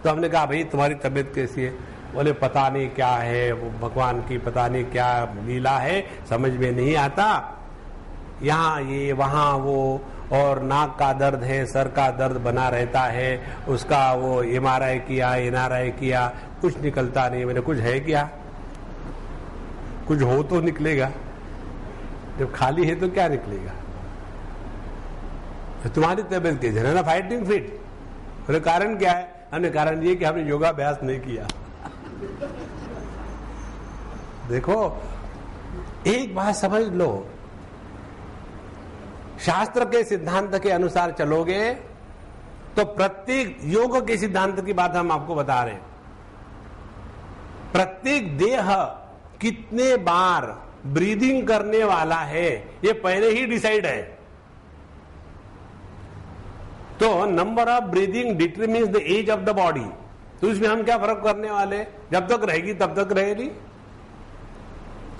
तो हमने कहा भाई तुम्हारी तबीयत कैसी है? बोले पता नहीं क्या है, वो भगवान की पता नहीं क्या लीला है, समझ में नहीं आता। यहाँ ये वहाँ वो, और नाक का दर्द है, सर का दर्द बना रहता है, उसका वो MRI किया, कुछ निकलता नहीं। मैंने कुछ है क्या? कुछ हो तो निकलेगा, जब खाली है तो क्या निकलेगा? तो तुम्हारी तबीयत कैसी है ना, फाइटिंग फिट। बोले कारण क्या है? हमने कारण ये कि हमने योगाभ्यास नहीं किया। देखो, एक बात समझ लो, शास्त्र के सिद्धांत के अनुसार चलोगे तो प्रत्येक योग के सिद्धांत की बात हम आपको बता रहे हैं। प्रत्येक देह कितने बार ब्रीदिंग करने वाला है ये पहले ही डिसाइड है। तो number of breathing determines the age of the body. तो इसमें हम क्या फर्क करने वाले? जब तक रहेगी तब तक रहेगी।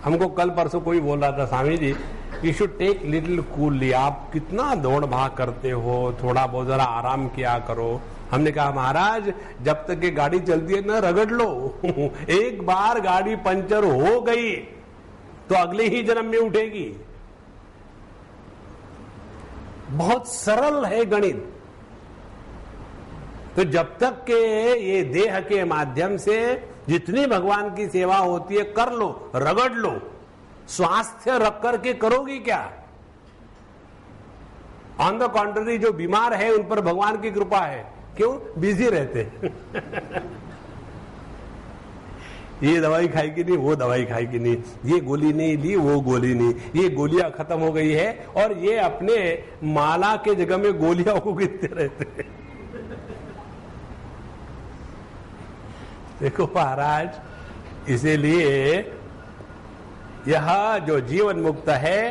हमको कल परसों कोई बोल रहा था, Swami ji you should take little coolly, आप कितना दौड़ भाग करते हो, थोड़ा बहुत जरा आराम किया करो। हमने कहा महाराज, जब तक ये गाड़ी चलती है ना रगड़ लो। एक बार गाड़ी पंचर हो गई तो अगले ही जन्म में उठेगी। बहुत सरल है गणित। तो जब तक के ये देह के माध्यम से जितनी भगवान की सेवा होती है कर लो, रगड़ लो। स्वास्थ्य रख करके करोगी क्या? ऑन द कॉन्ट्ररी, जो बीमार है उन पर भगवान की कृपा है। क्यों? बिजी रहते ये दवाई खाएगी नहीं, वो दवाई खाएगी नहीं, ये गोली नहीं ली, वो गोली नहीं, ये गोलियां खत्म हो गई है, और ये अपने माला के जगह में गोलियां को गिनते रहते हैं। देखो महाराज, इसीलिए यह जो जीवन मुक्त है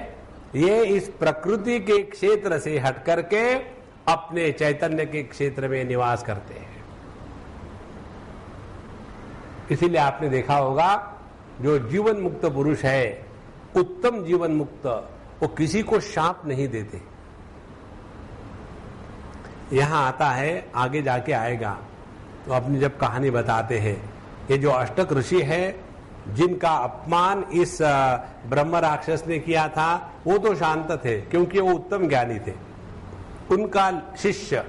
ये इस प्रकृति के क्षेत्र से हट करके अपने चैतन्य के क्षेत्र में निवास करते हैं। इसीलिए आपने देखा होगा जो जीवन मुक्त पुरुष है, उत्तम जीवन मुक्त, वो किसी को शाप नहीं देते। यहां आता है, आगे जाके आएगा तो अपनी जब कहानी बताते हैं, ये जो अष्टक ऋषि है जिनका अपमान इस ब्रह्म राक्षस ने किया था, वो तो शांत थे क्योंकि वो उत्तम ज्ञानी थे। उनका शिष्य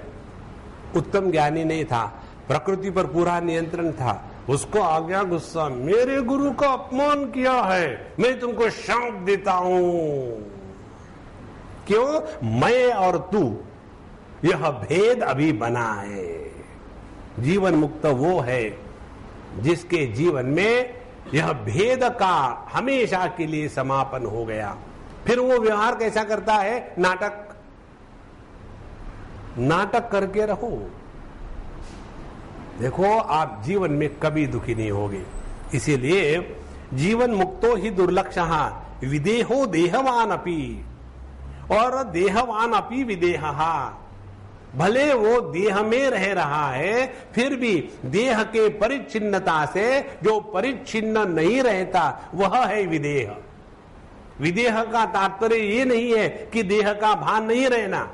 उत्तम ज्ञानी नहीं था, प्रकृति पर पूरा नियंत्रण था। उसको आ गया गुस्सा, मेरे गुरु का अपमान किया है, मैं तुमको शाप देता हूं। क्यों? मैं और तू, यह भेद अभी बना है। जीवन मुक्त वो है जिसके जीवन में यह भेद का हमेशा के लिए समापन हो गया। फिर वो व्यवहार कैसा करता है? नाटक करके रहो। देखो, आप जीवन में कभी दुखी नहीं होगे। इसीलिए जीवन मुक्तो ही दुर्लक्षः विदेहो देहवान अपि। और देहवान अपि विदेहहा, भले वो देह में रह रहा है फिर भी देह के परिच्छिन्नता से जो परिच्छिन्न नहीं रहता वह है विदेह। विदेह का तात्पर्य ये नहीं है कि देह का भान नहीं रहना।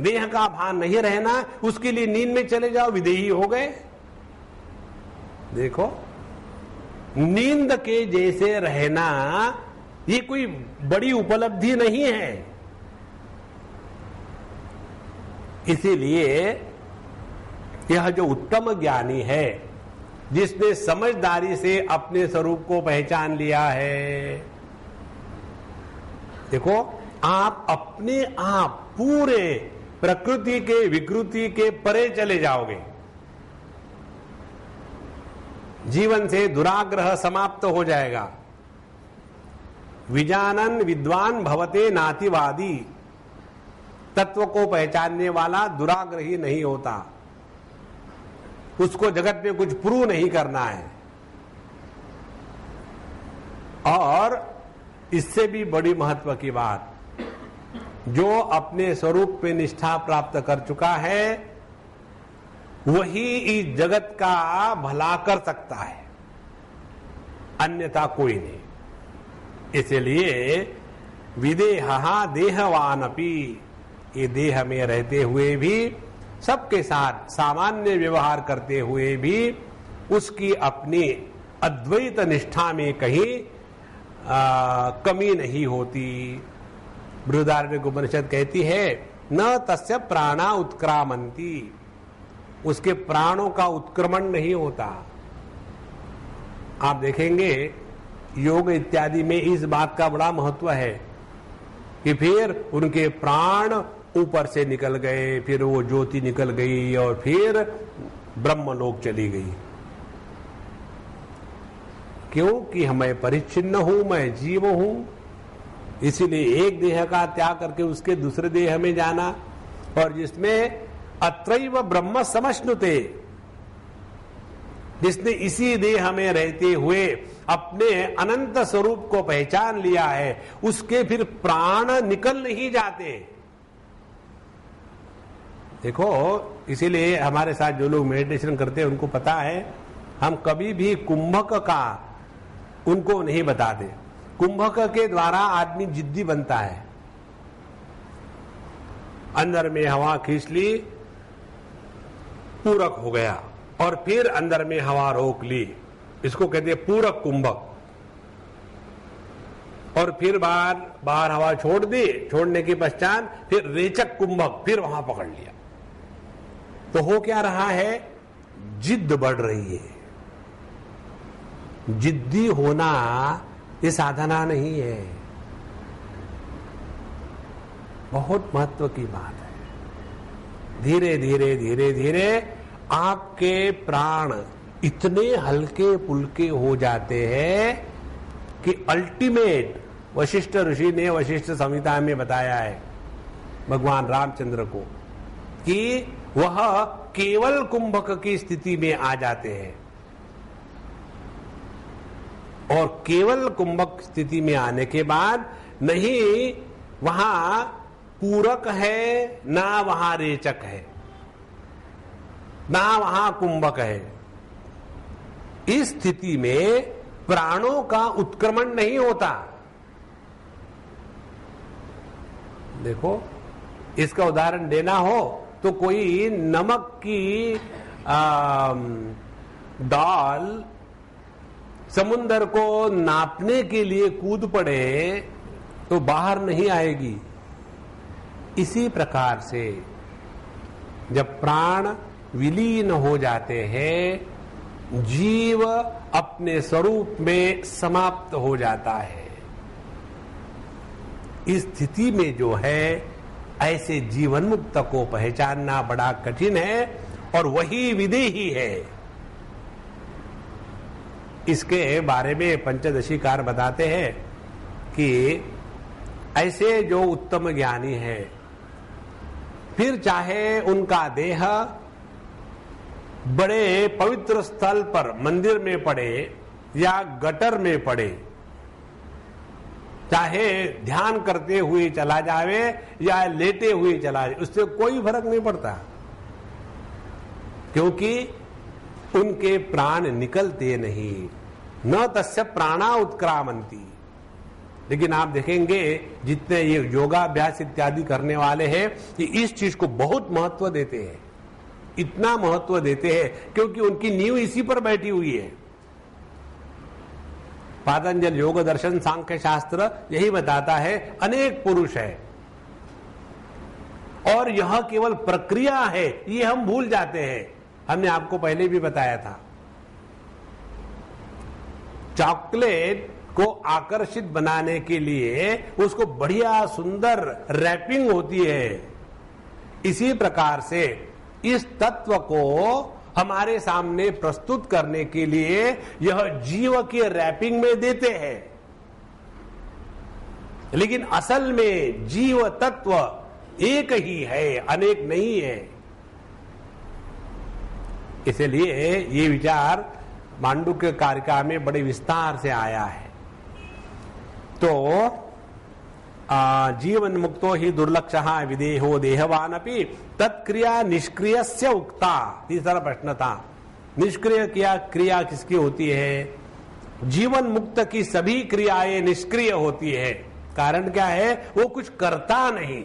देह का भान नहीं रहना उसके लिए नींद में चले जाओ, विदेही हो गए। देखो, नींद के जैसे रहना ये कोई बड़ी उपलब्धि नहीं है। इसीलिए यह जो उत्तम ज्ञानी है, जिसने समझदारी से अपने स्वरूप को पहचान लिया है, देखो आप अपने आप पूरे प्रकृति के विकृति के परे चले जाओगे। जीवन से दुराग्रह समाप्त हो जाएगा। विजानन विद्वान भवते नातिवादी, तत्व को पहचानने वाला दुराग्रही नहीं होता। उसको जगत में कुछ प्रूव नहीं करना है। और इससे भी बड़ी महत्व की बात, जो अपने स्वरूप पे निष्ठा प्राप्त कर चुका है वही इस जगत का भला कर सकता है, अन्यथा कोई नहीं। इसलिए विदेहा देहवानपि, ये देह में रहते हुए भी, सबके साथ सामान्य व्यवहार करते हुए भी उसकी अपनी अद्वैत निष्ठा में कहीं कमी नहीं होती। बृहदारण्यक उपनिषद कहती है न तस्य प्राणा उत्क्रामंती, उसके प्राणों का उत्क्रमण नहीं होता। आप देखेंगे योग इत्यादि में इस बात का बड़ा महत्व है कि फिर उनके प्राण ऊपर से निकल गए, फिर वो ज्योति निकल गई और फिर ब्रह्मलोक चली गई। क्यों? कि मैं परिच्छिन्न हूं, मैं जीव हूं। इसीलिए एक देह का त्याग करके उसके दूसरे देह में जाना, और जिसमें अत्रैव ब्रह्म समश्नुते, जिसने इसी देह में रहते हुए अपने अनंत स्वरूप को पहचान लिया है, उसके फिर प्राण निकल नहीं जाते। देखो, इसीलिए हमारे साथ जो लोग मेडिटेशन करते हैं उनको पता है, हम कभी भी कुंभक का उनको नहीं बताते। कुंभक के द्वारा आदमी जिद्दी बनता है। अंदर में हवा खींच ली, पूरक हो गया, और फिर अंदर में हवा रोक ली, इसको कहते हैं पूरक कुंभक। और फिर बाहर हवा छोड़ दी, छोड़ने के पश्चात फिर रेचक कुंभक, फिर वहां पकड़ लिया। तो हो क्या रहा है? जिद्द बढ़ रही है। जिद्दी होना ये साधना नहीं है। बहुत महत्व की बात है। धीरे धीरे धीरे धीरे आपके प्राण इतने हल्के पुल्के हो जाते हैं कि अल्टीमेट, वशिष्ठ ऋषि ने वशिष्ठ संहिता में बताया है भगवान रामचंद्र को, कि वह केवल कुंभक की स्थिति में आ जाते हैं। और केवल कुंभक स्थिति में आने के बाद नहीं वहां पूरक है, ना वहां रेचक है, ना वहां कुंभक है। इस स्थिति में प्राणों का उत्क्रमण नहीं होता। देखो, इसका उदाहरण देना हो तो कोई नमक की दाल समुन्दर को नापने के लिए कूद पड़े तो बाहर नहीं आएगी। इसी प्रकार से जब प्राण विलीन हो जाते हैं, जीव अपने स्वरूप में समाप्त हो जाता है। इस स्थिति में जो है, ऐसे जीवन मुक्त को पहचानना बड़ा कठिन है, और वही विदेही है। इसके बारे में पंचदशीकार बताते हैं कि ऐसे जो उत्तम ज्ञानी है, फिर चाहे उनका देह बड़े पवित्र स्थल पर मंदिर में पड़े या गटर में पड़े, चाहे ध्यान करते हुए चला जावे या लेटे हुए चला जाए, उससे कोई फर्क नहीं पड़ता, क्योंकि उनके प्राण निकलते नहीं, न तस्य प्राणा उत्क्रामंती। लेकिन आप देखेंगे जितने ये योगाभ्यास इत्यादि करने वाले हैं, ये इस चीज को बहुत महत्व देते हैं, इतना महत्व देते हैं क्योंकि उनकी नींव इसी पर बैठी हुई है। पातंजल योग दर्शन सांख्य शास्त्र यही बताता है, अनेक पुरुष है और यह केवल प्रक्रिया है, ये हम भूल जाते हैं। हमने आपको पहले भी बताया था, चॉकलेट को आकर्षित बनाने के लिए उसको बढ़िया सुंदर रैपिंग होती है। इसी प्रकार से इस तत्व को हमारे सामने प्रस्तुत करने के लिए यह जीव की रैपिंग में देते हैं, लेकिन असल में जीव तत्व एक ही है, अनेक नहीं है। इसलिए ये विचार मांडुक्य कारिका में बड़े विस्तार से आया है। तो जीवन मुक्तो ही दुर्लक्षः विदेहो देहवान अपि तत्क्रिया निष्क्रियस्य उक्ता। तीसरा प्रश्न था, निष्क्रिय क्रिया किसकी होती है? जीवन मुक्त की सभी क्रियाएं निष्क्रिय होती है। कारण क्या है? वो कुछ करता नहीं,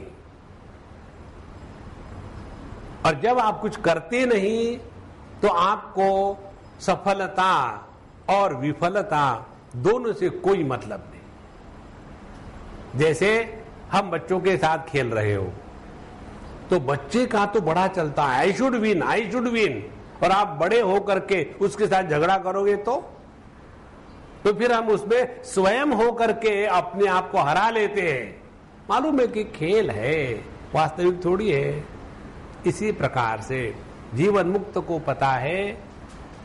और जब आप कुछ करते नहीं तो आपको सफलता और विफलता दोनों से कोई मतलब नहीं। जैसे हम बच्चों के साथ खेल रहे हो तो बच्चे का तो बड़ा चलता है, I should win, I should win, और आप बड़े हो करके उसके साथ झगड़ा करोगे तो फिर हम उसमें स्वयं हो करके अपने आप को हरा लेते हैं। मालूम है कि खेल है, वास्तविक थोड़ी है। इसी प्रकार से जीवन मुक्त को पता है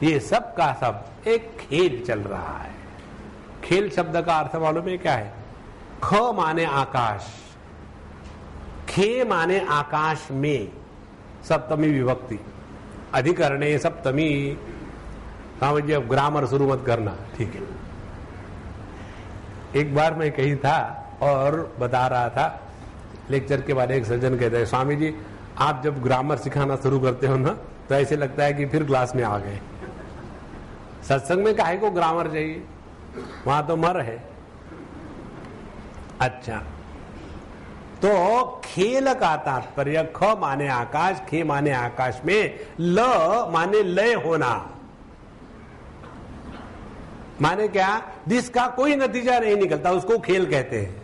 ये सब का सब एक खेल चल रहा है। खेल शब्द का अर्थ मालूम है क्या है? ख माने आकाश, खे माने आकाश में, सप्तमी विभक्ति, अधिकरणे सप्तमी। हाँ जी, अब ग्रामर शुरू मत करना, ठीक है। एक बार मैं कहीं था और बता रहा था लेक्चर के बाद, एक सज्जन कहते हैं, स्वामी जी आप जब ग्रामर सिखाना शुरू करते हो ना तो ऐसे लगता है कि फिर क्लास में आ गए। सत्संग में काहे को ग्रामर चाहिए, वहां तो मर है। अच्छा, तो खेल का तात्पर्य ख माने आकाश, खे माने आकाश में, ल माने लय होना। माने क्या? जिसका कोई नतीजा नहीं निकलता उसको खेल कहते हैं।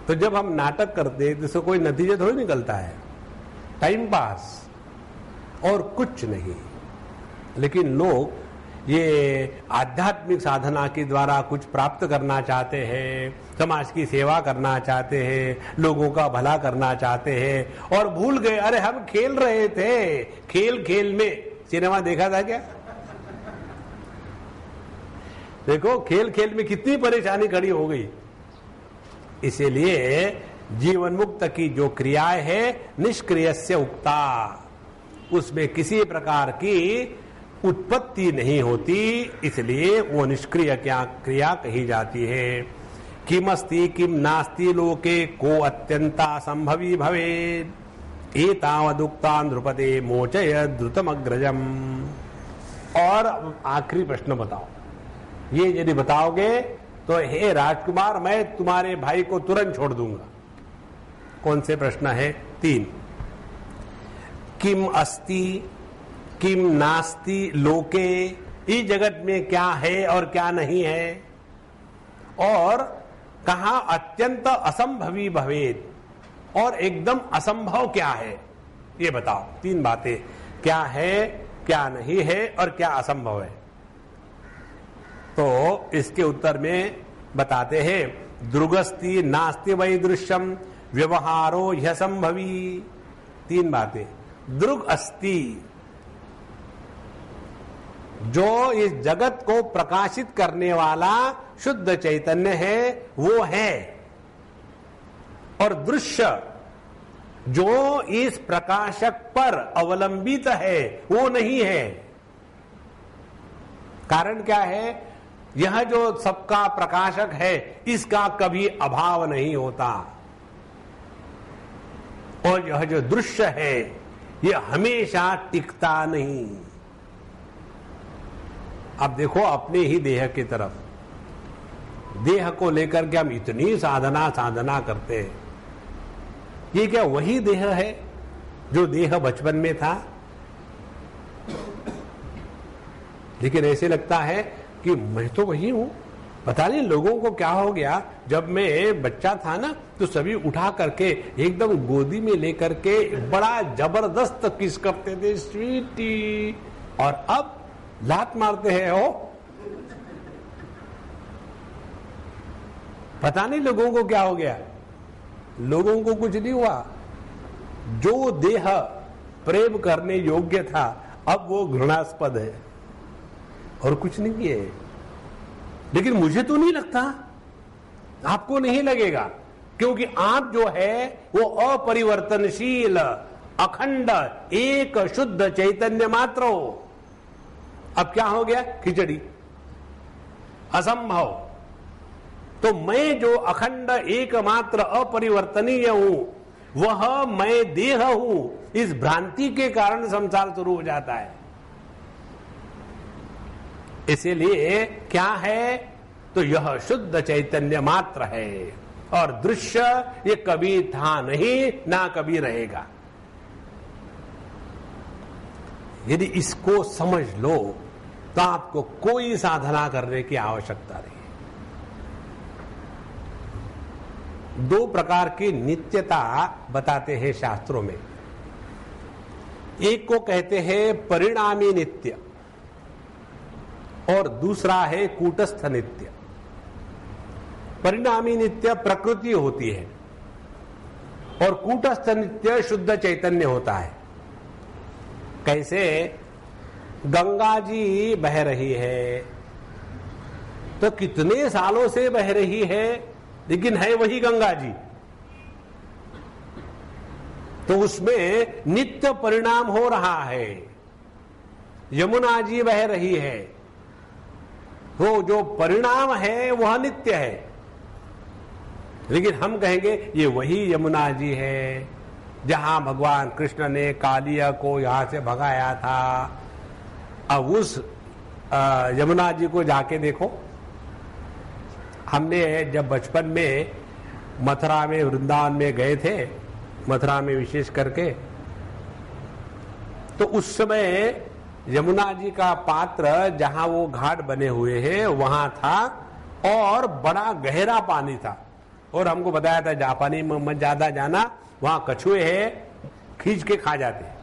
तो जब हम नाटक करते हैं जिसको कोई नतीजा थोड़ी निकलता है, टाइम पास और कुछ नहीं। लेकिन लोग ये आध्यात्मिक साधना के द्वारा कुछ प्राप्त करना चाहते हैं, समाज की सेवा करना चाहते हैं, लोगों का भला करना चाहते हैं, और भूल गए अरे हम खेल रहे थे। खेल खेल में सिनेमा देखा था क्या? देखो खेल खेल में कितनी परेशानी खड़ी हो गई। इसीलिए जीवन मुक्त की जो क्रियाएं है निष्क्रियस्य उक्ता, उसमें किसी प्रकार की उत्पत्ति नहीं होती, इसलिए वो निष्क्रिय क्रिया कही जाती है। किमस्ति किम नास्ति लोके को अत्यंता संभवी भवेत् एतावदुक्ता नृपते मोचय द्रुतमग्रजम। और आखिरी प्रश्न बताओ, ये यदि बताओगे तो हे राजकुमार मैं तुम्हारे भाई को तुरंत छोड़ दूंगा। कौन से प्रश्न है? 3। किम अस्ति किम नास्ति लोके, इस जगत में क्या है और क्या नहीं है, और कहा अत्यंत असंभवी भवेद, और एकदम असंभव क्या है, ये बताओ। 3 बातें, क्या है, क्या नहीं है और क्या असंभव है। तो इसके उत्तर में बताते हैं, दृगस्ति नास्ति वै दृश्यम व्यवहारो ह्यसंभवी। 3 बातें। दृग अस्ति, जो इस जगत को प्रकाशित करने वाला शुद्ध चैतन्य है वो है, और दृश्य जो इस प्रकाशक पर अवलंबित है वो नहीं है। कारण क्या है? यह जो सबका प्रकाशक है इसका कभी अभाव नहीं होता, और यह जो दृश्य है यह हमेशा टिकता नहीं। अब देखो अपने ही देह की तरफ, देह को लेकर के हम इतनी साधना करते हैं। ये क्या वही देह है जो देह बचपन में था? लेकिन ऐसे लगता है कि मैं तो वही हूं। पता नहीं लोगों को क्या हो गया, जब मैं बच्चा था ना तो सभी उठा करके एकदम गोदी में लेकर के बड़ा जबरदस्त किस करते थे, स्वीटी, और अब लात मारते हैं हो। पता नहीं लोगों को क्या हो गया। लोगों को कुछ नहीं हुआ। जो देह प्रेम करने योग्य था अब वो घृणास्पद है और कुछ नहीं है। लेकिन मुझे तो नहीं लगता, आपको नहीं लगेगा, क्योंकि आप जो है वो अपरिवर्तनशील अखंड एक शुद्ध चैतन्य मात्र हो। अब क्या हो गया? खिचड़ी, असंभव। तो मैं जो अखंड एकमात्र अपरिवर्तनीय हूं वह मैं देह हूं, इस भ्रांति के कारण संसार शुरू हो जाता है। इसीलिए क्या है? तो यह शुद्ध चैतन्य मात्र है, और दृश्य ये कभी था नहीं ना कभी रहेगा। यदि इसको समझ लो तो आपको कोई साधना करने की आवश्यकता नहीं। दो प्रकार की नित्यता बताते हैं शास्त्रों में। एक को कहते हैं परिणामी नित्य और दूसरा है कूटस्थ नित्य। परिणामी नित्य प्रकृति होती है और कूटस्थ नित्य शुद्ध चैतन्य होता है। कैसे? गंगा जी बह रही है तो कितने सालों से बह रही है, लेकिन है वही गंगा जी, तो उसमें नित्य परिणाम हो रहा है। यमुना जी बह रही है, वो जो परिणाम है वह नित्य है, लेकिन हम कहेंगे ये वही यमुना जी है जहां भगवान कृष्ण ने कालिया को यहां से भगाया था। अब उस यमुना जी को जाके देखो। हमने जब बचपन में मथुरा में वृंदावन में गए थे, मथुरा में विशेष करके, तो उस समय यमुना जी का पात्र जहां वो घाट बने हुए हैं वहां था और बड़ा गहरा पानी था, और हमको बताया था जापानी में मत ज्यादा जाना, वहां कछुए हैं खींच के खा जाते।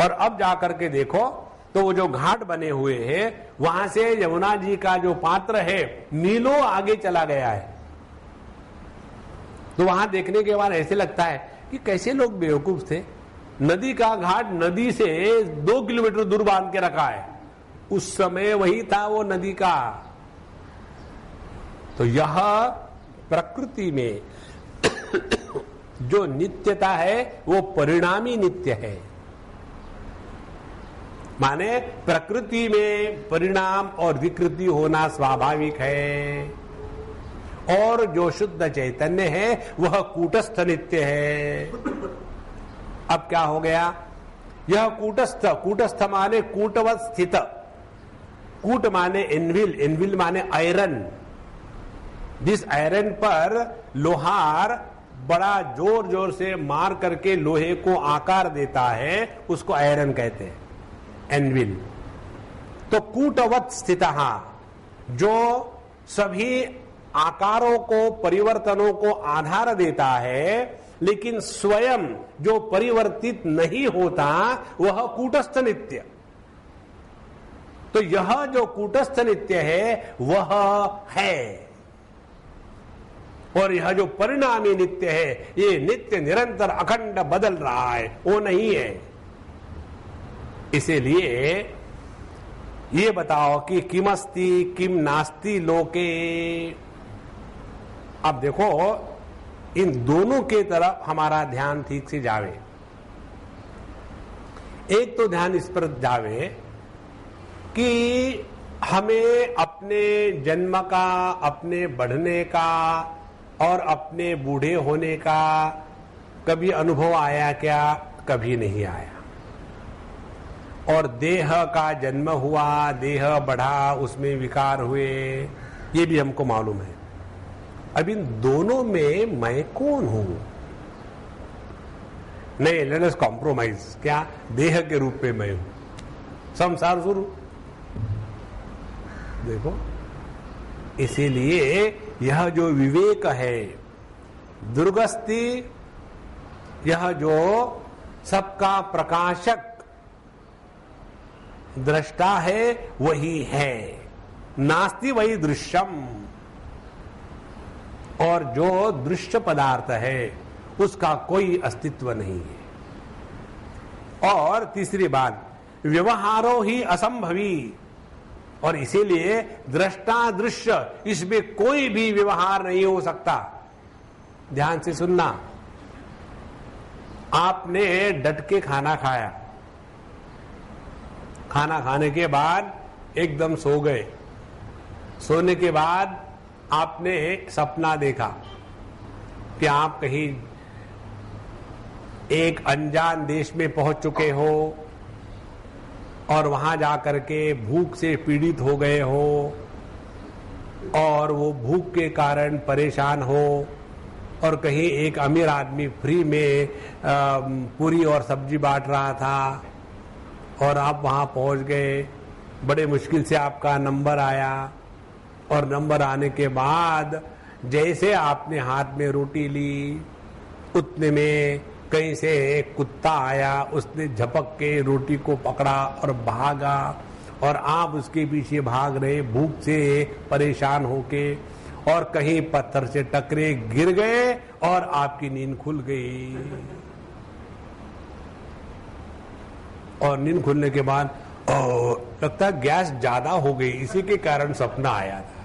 और अब जाकर के देखो तो वो जो घाट बने हुए हैं वहां से यमुना जी का जो पात्र है मीलों आगे चला गया है। तो वहां देखने के बाद ऐसे लगता है कि कैसे लोग बेवकूफ थे। नदी का घाट नदी से 2 किलोमीटर दूर बांध के रखा है, उस समय वही था वो नदी का। तो यह प्रकृति में जो नित्यता है वो परिणामी नित्य है। माने प्रकृति में परिणाम और विकृति होना स्वाभाविक है, और जो शुद्ध चैतन्य है वह कूटस्थ नित्य है। अब क्या हो गया? यह कूटस्थ, कूटस्थ माने कूटवत स्थित, कूट माने एनविल, एनविल माने आयरन। जिस आयरन पर लोहार बड़ा जोर जोर से मार करके लोहे को आकार देता है उसको आयरन कहते हैं, एनविल। तो कूटवत स्थित, जो सभी आकारों को परिवर्तनों को आधार देता है लेकिन स्वयं जो परिवर्तित नहीं होता वह कूटस्थ नित्य। तो यह जो कूटस्थ नित्य है वह है, और यह जो परिणामी नित्य है ये नित्य निरंतर अखंड बदल रहा है, वो नहीं है। इसीलिए ये बताओ कि किमस्ति किम नास्ति लोके। अब देखो इन दोनों के तरफ हमारा ध्यान ठीक से जावे। एक तो ध्यान इस पर जावे कि हमें अपने जन्म का, अपने बढ़ने का और अपने बूढ़े होने का कभी अनुभव आया क्या? कभी नहीं आया। और देह का जन्म हुआ, देह बढ़ा, उसमें विकार हुए, ये भी हमको मालूम है। अब इन दोनों में मैं कौन हूं? नहीं, लेट अस कॉम्प्रोमाइज। क्या? देह के रूप में मैं हूं, संसार शुरू। देखो, इसीलिए यह जो विवेक है, दुर्गस्ति, यह जो सबका प्रकाशक दृष्टा है, वही है। नास्ति वही दृश्यम। और जो दृश्य पदार्थ है उसका कोई अस्तित्व नहीं है। और तीसरी बात, व्यवहारो ही असंभवी। और इसीलिए दृष्टा दृश्य, इसमें कोई भी व्यवहार नहीं हो सकता। ध्यान से सुनना। आपने डट के खाना खाया, खाना खाने के बाद एकदम सो गए। सोने के बाद आपने सपना देखा कि आप कहीं एक अनजान देश में पहुंच चुके हो और वहां जाकर के भूख से पीड़ित हो गए हो और वो भूख के कारण परेशान हो, और कहीं एक अमीर आदमी फ्री में पूरी और सब्जी बांट रहा था और आप वहां पहुंच गए। बड़े मुश्किल से आपका नंबर आया और नंबर आने के बाद जैसे आपने हाथ में रोटी ली, उतने में कहीं से एक कुत्ता आया, उसने झपक के रोटी को पकड़ा और भागा, और आप उसके पीछे भाग रहे भूख से परेशान होके, और कहीं पत्थर से टकरे, गिर गए और आपकी नींद खुल गई। और नींद खुलने के बाद लगता है गैस ज्यादा हो गई, इसी के कारण सपना आया था।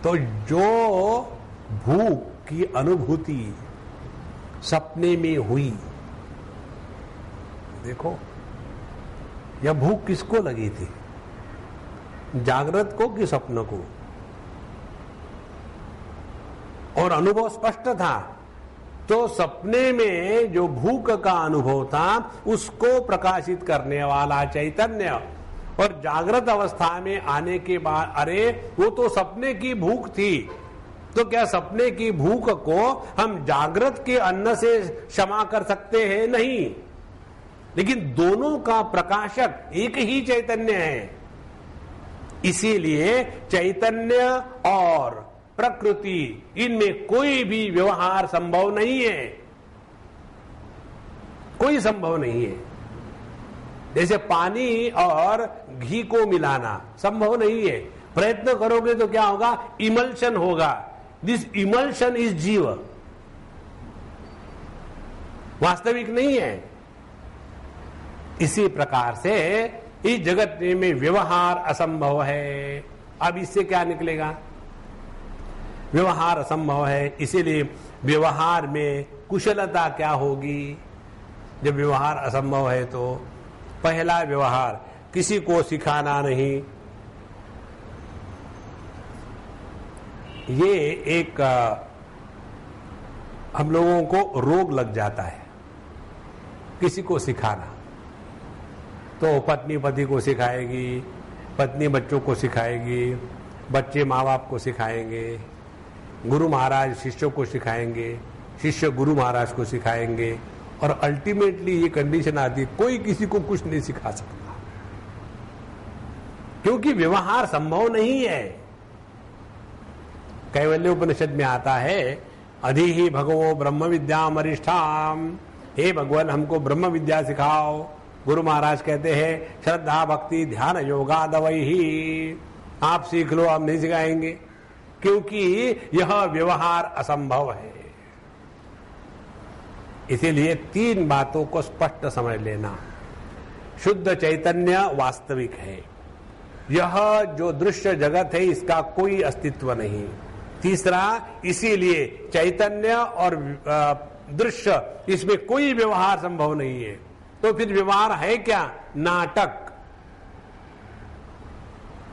तो जो भूख की अनुभूति सपने में हुई, देखो, यह भूख किसको लगी थी? जागृत को कि स्वप्न को? और अनुभव स्पष्ट था। तो सपने में जो भूख का अनुभव था उसको प्रकाशित करने वाला चैतन्य, और जागृत अवस्था में आने के बाद अरे वो तो सपने की भूख थी, तो क्या सपने की भूख को हम जागृत के अन्न से क्षमा कर सकते हैं? नहीं। लेकिन दोनों का प्रकाशक एक ही चैतन्य है। इसीलिए चैतन्य और प्रकृति, इनमें कोई भी व्यवहार संभव नहीं है, कोई संभव नहीं है। जैसे पानी और घी को मिलाना संभव नहीं है, प्रयत्न करोगे तो क्या होगा? इमल्शन होगा। दिस इमल्शन इज जीव, वास्तविक नहीं है। इसी प्रकार से इस जगत में व्यवहार असंभव है। अब इससे क्या निकलेगा? व्यवहार असंभव है, इसीलिए व्यवहार में कुशलता क्या होगी? जब व्यवहार असंभव है तो पहला व्यवहार, किसी को सिखाना नहीं। ये एक हम लोगों को रोग लग जाता है, किसी को सिखाना। तो पत्नी पति को सिखाएगी, पत्नी बच्चों को सिखाएगी, बच्चे माँ बाप को सिखाएंगे, गुरु महाराज शिष्यों को सिखाएंगे, शिष्य गुरु महाराज को सिखाएंगे, और अल्टीमेटली ये कंडीशन आती है कोई किसी को कुछ नहीं सिखा सकता, क्योंकि व्यवहार संभव नहीं है। कैवल्य उपनिषद में आता है, अधि ही भगवो ब्रह्म विद्या वरिष्ठाम, हे भगवान हमको ब्रह्म विद्या सिखाओ। गुरु महाराज कहते हैं श्रद्धा भक्ति ध्यान योगा दवई ही, आप सीख लो, हम नहीं सिखाएंगे, क्योंकि यह व्यवहार असंभव है। इसीलिए तीन बातों को स्पष्ट समझ लेना। शुद्ध चैतन्य वास्तविक है, यह जो दृश्य जगत है इसका कोई अस्तित्व नहीं। तीसरा, इसीलिए चैतन्य और दृश्य, इसमें कोई व्यवहार संभव नहीं है। तो फिर व्यवहार है क्या? नाटक।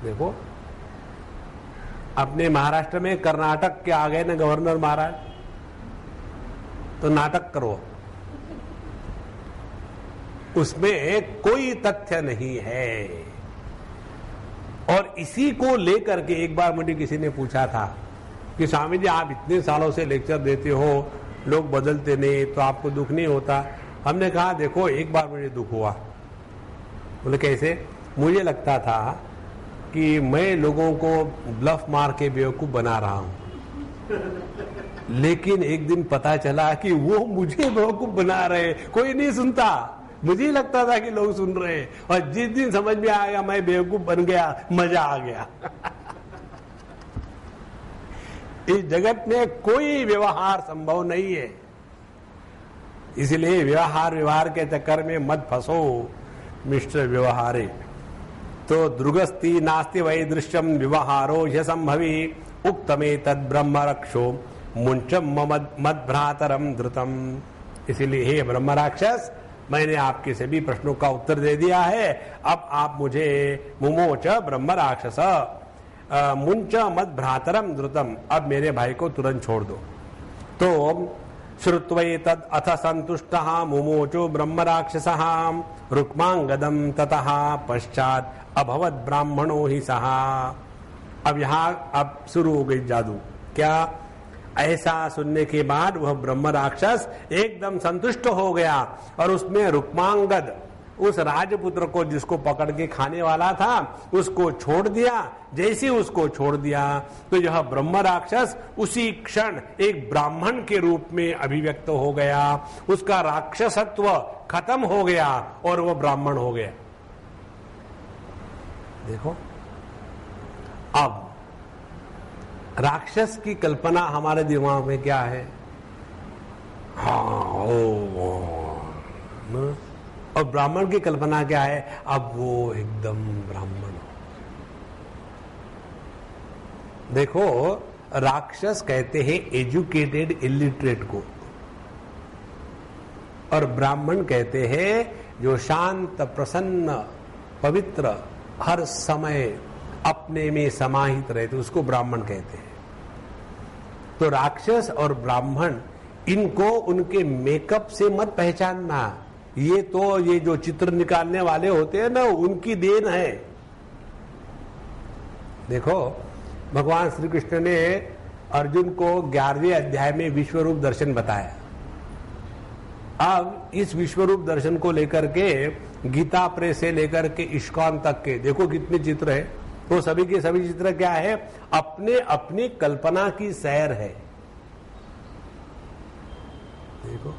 देखो, अपने महाराष्ट्र में कर्नाटक के आ गए ना गवर्नर महाराज, तो नाटक करो, उसमें कोई तथ्य नहीं है। और इसी को लेकर के एक बार मुझे किसी ने पूछा था कि स्वामी जी आप इतने सालों से लेक्चर देते हो, लोग बदलते नहीं, तो आपको दुख नहीं होता? हमने कहा देखो, एक बार मुझे दुख हुआ। बोले कैसे? मुझे लगता था कि मैं लोगों को ब्लफ मार के बेवकूफ बना रहा हूं, लेकिन एक दिन पता चला कि वो मुझे बेवकूफ बना रहे, कोई नहीं सुनता। मुझे लगता था कि लोग सुन रहे हैं, और जिस दिन समझ में आया मैं बेवकूफ बन गया, मजा आ गया। इस जगत में कोई व्यवहार संभव नहीं है, इसलिए व्यवहार के चक्कर में मत फंसो मिस्टर व्यवहारे। तो दृगस्ति नास्ति वै दृश्यम व्यवहारो ह्य संभवी उक्तमे तद ब्रह्म रक्षो मुंचम मद भ्रातरम धृतम। इसीलिए हे ब्रह्म राक्षस, मैंने आपके सभी प्रश्नों का उत्तर दे दिया है, अब आप मुझे मुमोच ब्रह्म राक्षस मुंच मद भ्रातरम धृतम, अब मेरे भाई को तुरंत छोड़ दो। तो श्रुत्वै तद अथ संतुष्टः मुमोचो ब्रह्म राक्षसः रुक्मांगदम ततः पश्चात अभवत ब्राह्मणो ही सहा। अब यहाँ अब शुरू हो गई जादू। क्या? ऐसा सुनने के बाद वह ब्रह्म राक्षस एकदम संतुष्ट हो गया और उसने रुक्मांगद, उस राजपुत्र को जिसको पकड़ के खाने वाला था, उसको छोड़ दिया। जैसे उसको छोड़ दिया तो यह ब्रह्म राक्षस उसी क्षण एक ब्राह्मण के रूप में अभिव्यक्त हो गया, उसका राक्षसत्व खत्म हो गया और वह ब्राह्मण हो गया। देखो, अब राक्षस की कल्पना हमारे दिमाग में क्या है? हाँ, और ब्राह्मण की कल्पना क्या है? अब वो एकदम ब्राह्मण हो। देखो, राक्षस कहते हैं एजुकेटेड इलिटरेट को, और ब्राह्मण कहते हैं जो शांत प्रसन्न पवित्र हर समय अपने में समाहित रहते, उसको ब्राह्मण कहते हैं। तो राक्षस और ब्राह्मण, इनको उनके मेकअप से मत पहचानना। ये तो ये जो चित्र निकालने वाले होते हैं ना, उनकी देन है। देखो, भगवान श्री कृष्ण ने अर्जुन को 11वें अध्याय में विश्वरूप दर्शन बताया। अब इस विश्वरूप दर्शन को लेकर के गीता प्रेस से लेकर के इस्कॉन तक के देखो कितने चित्र है। तो सभी के सभी चित्र क्या है? अपने अपनी कल्पना की सैर है। देखो,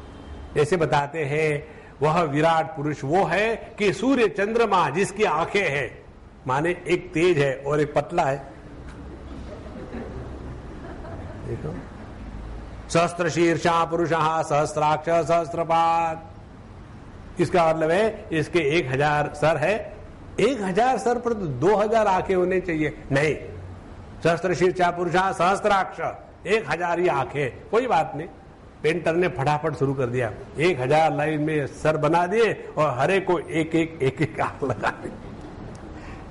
ऐसे बताते हैं वह विराट पुरुष वो है कि सूर्य चंद्रमा जिसकी आंखें हैं, माने एक तेज है और एक पतला है। देखो, सहस्त्र शीर्षा पुरुषः सहस्त्राक्ष सहस्त्रपाद। इसका मतलब है इसके 1000 सर है, 1000 सर पर तो 2000 आंखें होने चाहिए। नहीं, सहस्त्र शीर्षा पुरुषः सहस्त्राक्ष, 1000 ही आंखें। कोई बात नहीं, पेंटर ने फटाफट शुरू कर दिया, 1000 लाइन में सर बना दिए और हरे को एक एक आंख लगा दी।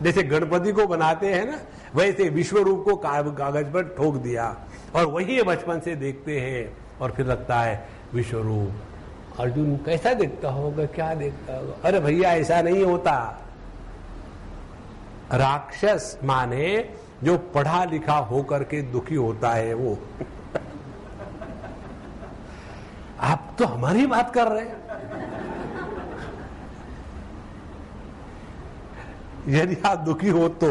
जैसे गणपति को बनाते हैं ना, वैसे विश्व रूप को कागज पर ठोक दिया, और वही बचपन से देखते हैं। और फिर लगता है विश्व रूप अर्जुन कैसा देखता होगा, क्या देखता होगा? अरे भैया, ऐसा नहीं होता। राक्षस माने जो पढ़ा लिखा होकर के दुखी होता है वो। आप तो हमारी बात कर रहे हैं। यदि आप दुखी हो तो,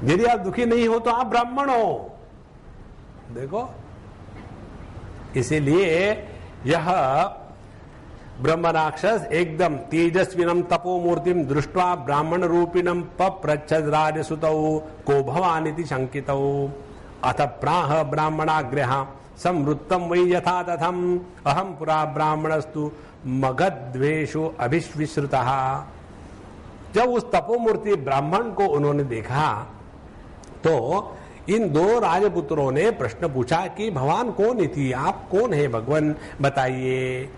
यदि आप दुखी नहीं हो तो आप ब्राह्मण हो। देखो, इसीलिए यह ब्रह्म राक्षस एकदम तेजस्विनम तपोमूर्तिम दृष्ट्वा ब्राह्मण रूपिणम पप्रच्छद राजसुतौ को भवानिति शंकितौ अथ प्राह ब्राह्मणाग्रह संवृत्तम वै यथा तथम अहम पुरा ब्राह्मणस्तु मगद्वेषो अभिश्विश्रुतः। जब उस तपोमूर्ति ब्राह्मण को उन्होंने देखा तो इन 2 राजपुत्रों ने प्रश्न पूछा कि भगवान कौन इति, आप कौन है भगवान, बताइए।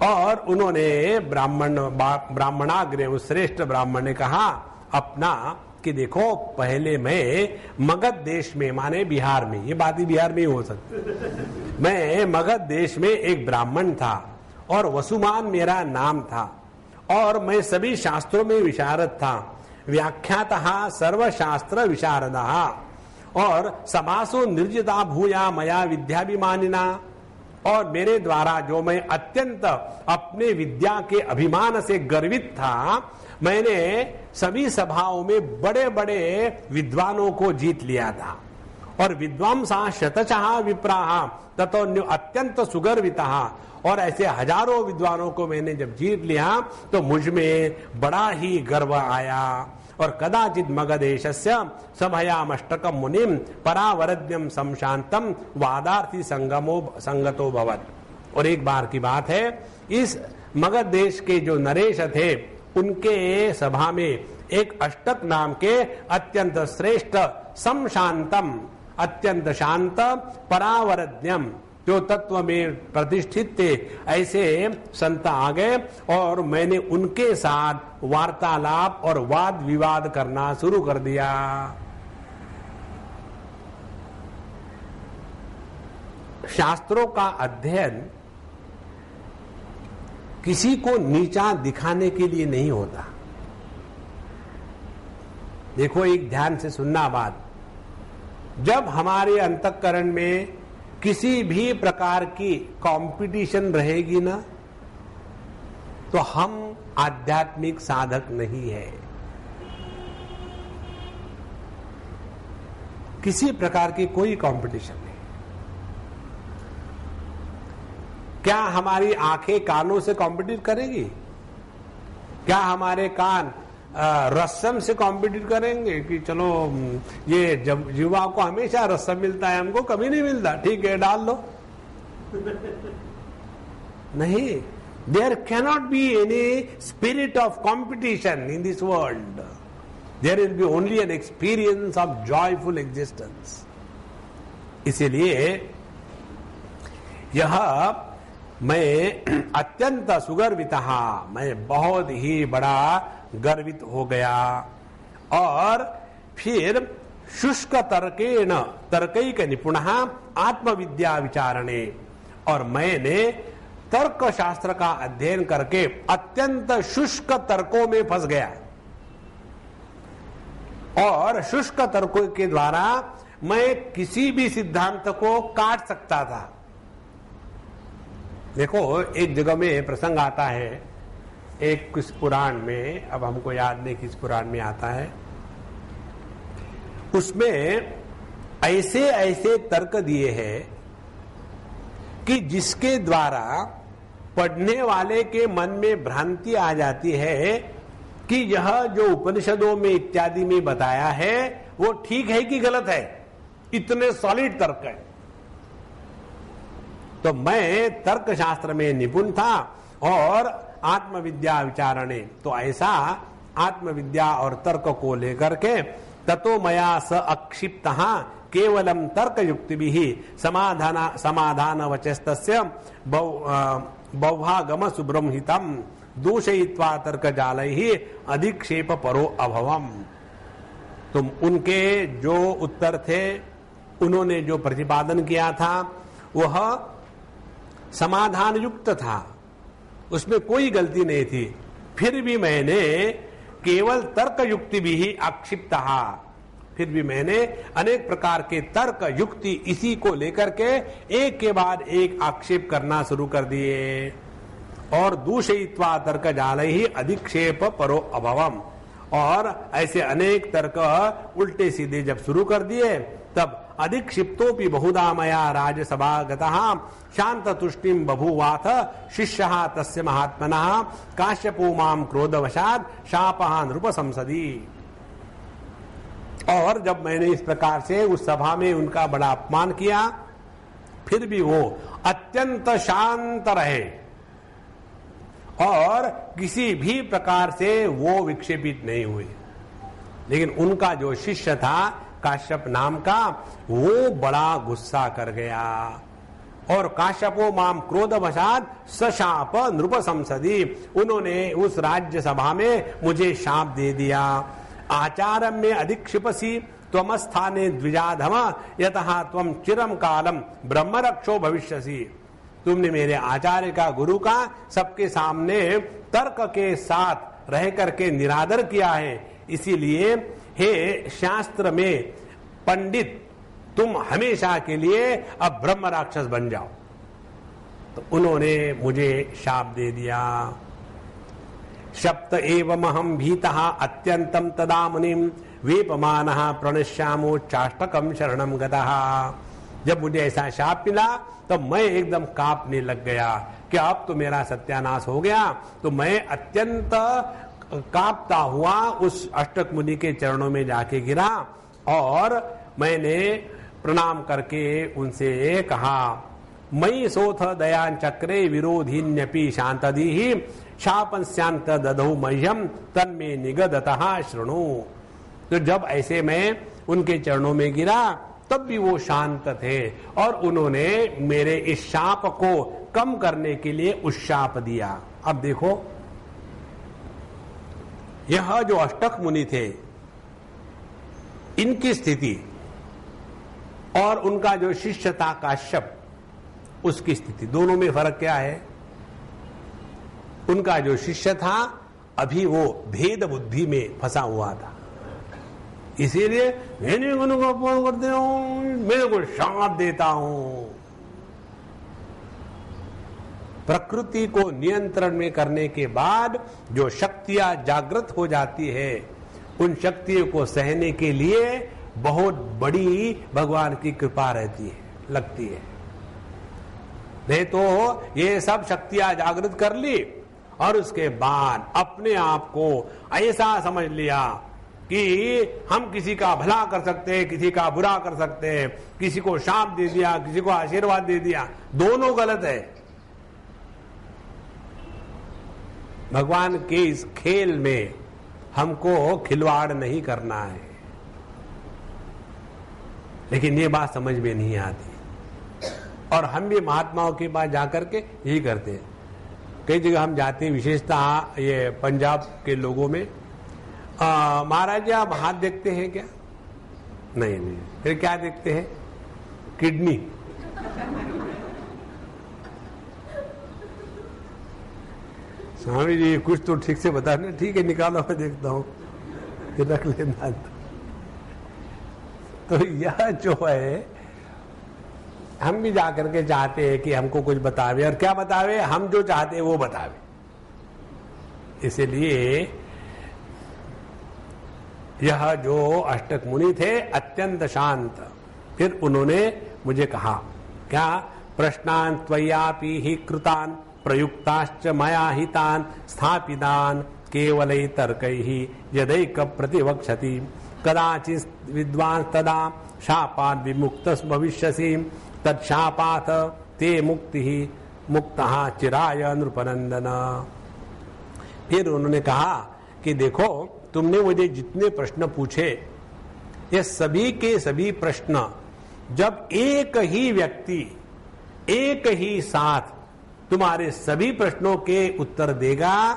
और उन्होंने ब्राह्मणाग्रह, उस श्रेष्ठ ब्राह्मण ने कहा अपना कि देखो पहले मैं मगध देश में, माने बिहार में, ये बात ही बिहार में ही हो सकती, मैं मगध देश में एक ब्राह्मण था और वसुमान मेरा नाम था और मैं सभी शास्त्रों में विशारद था, व्याख्यातः सर्वशास्त्र विशारदः और समासो निर्जिता भूया मया विद्याभिमानिना, और मेरे द्वारा जो मैं अत्यंत अपने विद्या के अभिमान से गर्वित था, मैंने सभी सभाओं में बड़े बड़े विद्वानों को जीत लिया था और विद्वांसा शतचः विप्राः ततोऽन्यो अत्यंत सुगर्वितः, और ऐसे हजारों विद्वानों को मैंने जब जीत लिया तो मुझ में बड़ा ही गर्व आया। और कदाचित मगधेशस्य सभयामष्टकम मुनिम परावरद्यम संशांतम वादार्थी संगतो भवत्। और एक बार की बात है, इस मगध देश के जो नरेश थे उनके सभा में एक अष्टक नाम के अत्यंत श्रेष्ठ संशांतम, अत्यंत शांत, परावरद्यम, जो तत्व में प्रतिष्ठित थे, ऐसे संत आ गए और मैंने उनके साथ वार्तालाप और वाद विवाद करना शुरू कर दिया। शास्त्रों का अध्ययन किसी को नीचा दिखाने के लिए नहीं होता। देखो, एक ध्यान से सुनना बात, जब हमारे अंतःकरण में किसी भी प्रकार की कंपटीशन रहेगी ना, तो हम आध्यात्मिक साधक नहीं है। किसी प्रकार की कोई कंपटीशन नहीं। क्या हमारी आंखें कानों से कॉम्पिटिट करेगी? क्या हमारे कान रस्सम से कॉम्पिटिट करेंगे कि चलो ये जब युवा को हमेशा रस्सम मिलता है, हमको कभी नहीं मिलता, ठीक है डाल लो? नहीं, there cannot be any spirit of competition in this world. There will be only an experience of joyful existence. इसीलिए यह मैं अत्यंत सुगर्वित, मैं बहुत ही बड़ा गर्वित हो गया। और फिर शुष्क तर्केण तर्कैक निपुणः आत्मविद्या विचारणे, और मैंने तर्क शास्त्र का अध्ययन करके अत्यंत शुष्क तर्कों में फंस गया और शुष्क तर्कों के द्वारा मैं किसी भी सिद्धांत को काट सकता था। देखो, एक जगह में प्रसंग आता है, एक किस पुराण में, अब हमको याद नहीं किस पुराण में आता है, उसमें ऐसे ऐसे तर्क दिए हैं कि जिसके द्वारा पढ़ने वाले के मन में भ्रांति आ जाती है कि यह जो उपनिषदों में इत्यादि में बताया है वो ठीक है कि गलत है। इतने सॉलिड तर्क है। तो मैं तर्क शास्त्र में निपुण था और आत्मविद्या विचारणे, तो ऐसा आत्मविद्या और तर्क को लेकर के ततो मया स अक्षिप्तः केवलम तर्क युक्ति भी समाधान वचस्तस्य बौभागम सुब्रह्मितम दूषयित्वा तर्क जालैहि अधिक्षेप परो अभवम। तुम उनके जो उत्तर थे, उन्होंने जो प्रतिपादन किया था वह समाधान युक्त था, उसमें कोई गलती नहीं थी। फिर भी मैंने केवल तर्क युक्ति भी ही आक्षिप्त, फिर भी मैंने अनेक प्रकार के तर्क युक्ति इसी को लेकर के एक के बाद एक आक्षेप करना शुरू कर दिए। और दूषयित्वा तर्क जाले ही अधिक्षेप परो अभवम, और ऐसे अनेक तर्क उल्टे सीधे जब शुरू कर दिए तब अधिक्षिप्तोपि बहुधा मया राजसभागतः शांत तुष्टिम बभूवाथ शिष्यः तस्य महात्मनः काश्यपो माम क्रोधवशात् शापः नृप संसदी। और जब मैंने इस प्रकार से उस सभा में उनका बड़ा अपमान किया, फिर भी वो अत्यंत शांत रहे और किसी भी प्रकार से वो विक्षेपित नहीं हुए। लेकिन उनका जो शिष्य था काश्यप नाम का, वो बड़ा गुस्सा कर गया और काश्यपो माम क्रोधवशात् सशाप नृप संसदी, उन्होंने उस राज्य सभा में मुझे शाप दे दिया। आचारम में अधिक्षिपसी त्वमस्थाने द्विजाधम यतः त्वम चिरम कालम ब्रह्मरक्षो भविष्यसि। तुमने मेरे आचार्य का, गुरु का सबके सामने तर्क के साथ रह करके निरादर किया है, इसीलिए हे शास्त्र में पंडित, तुम हमेशा के लिए अब ब्रह्म राक्षस बन जाओ। तो उन्होंने मुझे शाप दे दिया। शप्त एवमहं भीतः अत्यंतम तदा मुनिम वेपमानः प्रणश्यामो चाष्टकम शरणम गतः। जब मुझे ऐसा शाप मिला तो मैं एकदम कांपने लग गया कि अब तो मेरा सत्यानाश हो गया। तो मैं अत्यंत कांपता हुआ उस अष्टक मुनि के चरणों में जाके गिरा और मैंने प्रणाम करके उनसे कहा, मयि सोथ दयान चक्रे विरोधिन्यपि शांतदीहि शापंस्यांत दधौ मह्यम तन्मे निगदतः शृणु। तो जब ऐसे मैं उनके चरणों में गिरा तब भी वो शांत थे और उन्होंने मेरे इस शाप को कम करने के लिए उशाप दिया। अब देखो, यह जो अष्टक मुनि थे, इनकी स्थिति और उनका जो शिष्य था काश्यप, उसकी स्थिति, दोनों में फर्क क्या है? उनका जो शिष्य था अभी वो भेद बुद्धि में फंसा हुआ था, इसीलिए मैंने उनको अपमान करते हूं, मेरे को शाप देता हूं। प्रकृति को नियंत्रण में करने के बाद जो शक्तियां जागृत हो जाती है, उन शक्तियों को सहने के लिए बहुत बड़ी भगवान की कृपा रहती है, लगती है। नहीं तो ये सब शक्तियां जागृत कर ली और उसके बाद अपने आप को ऐसा समझ लिया कि हम किसी का भला कर सकते हैं, किसी का बुरा कर सकते हैं, किसी को शाप दे दिया, किसी को आशीर्वाद दे दिया, दोनों गलत है। भगवान के इस खेल में हमको खिलवाड़ नहीं करना है, लेकिन ये बात समझ में नहीं आती और हम भी महात्माओं के पास जाकर के यही करते हैं। कई जगह हम जाते हैं, विशेषतः ये पंजाब के लोगों में, महाराज आप हाथ देखते हैं क्या? नहीं नहीं, फिर क्या देखते हैं? किडनी। स्वामी जी कुछ तो ठीक से बता रहे, ठीक है निकालो, मैं देखता हूं, फिर रख लेना। तो यह जो है, हम भी जाकर के चाहते हैं कि हमको कुछ बतावे, और क्या बतावे? हम जो चाहते हैं वो बतावे। इसलिए यह जो अष्टक मुनि थे अत्यंत शांत, फिर उन्होंने मुझे कहा, क्या? प्रश्नान त्वयापि हि कृतान प्रयुक्ताश्च मया हितान स्थापितान केवलै तर्कैहि यदैक प्रतिवक्षति कदाचित् विद्वांस तदा शापात् विमुक्तः भविष्यसि तत्शापात् ते मुक्तः चिराय नृपनंदन। फिर उन्होंने कहा कि देखो, तुमने मुझे जितने प्रश्न पूछे, ये सभी के सभी प्रश्न जब एक ही व्यक्ति एक ही साथ तुम्हारे सभी प्रश्नों के उत्तर देगा,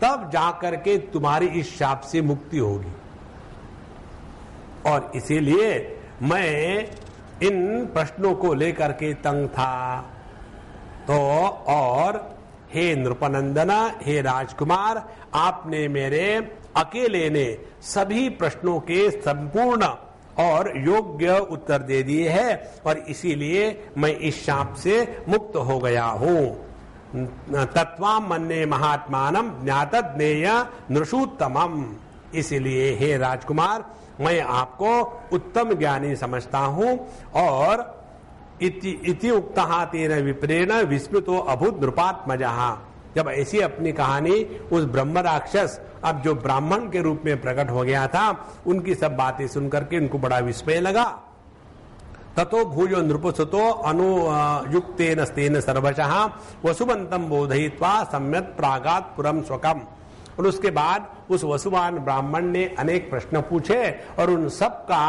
तब जाकर के तुम्हारी इस शाप से मुक्ति होगी। और इसीलिए मैं इन प्रश्नों को लेकर के तंग था। तो और हे नृपनंदन, हे राजकुमार, आपने मेरे अकेले ने सभी प्रश्नों के संपूर्ण और योग्य उत्तर दे दिए हैं और इसीलिए मैं इस शाप से मुक्त हो गया हूं। तत्वाम मन्ये महात्मानम ज्ञात ज्ञेय नृषोत्तमम। इसलिए हे राजकुमार, मैं आपको उत्तम ज्ञानी समझता हूं। और इति उक्तः तेन विप्रेण विस्मृतो अभूत नृपात्मजः। जब ऐसी अपनी कहानी उस ब्रह्म राक्षस, अब जो ब्राह्मण के रूप में प्रकट हो गया था, उनकी सब बातें सुनकर के उनको बड़ा विस्मय लगा। ततो भूयो नृपसुतो अनुयुक्तेन स्तेन सर्वशः वसुवंतम बोधयित्वा सम्यक् प्रागात् पुरम स्वकम। और उसके बाद उस वसुवान ब्राह्मण ने अनेक प्रश्न पूछे और उन सब का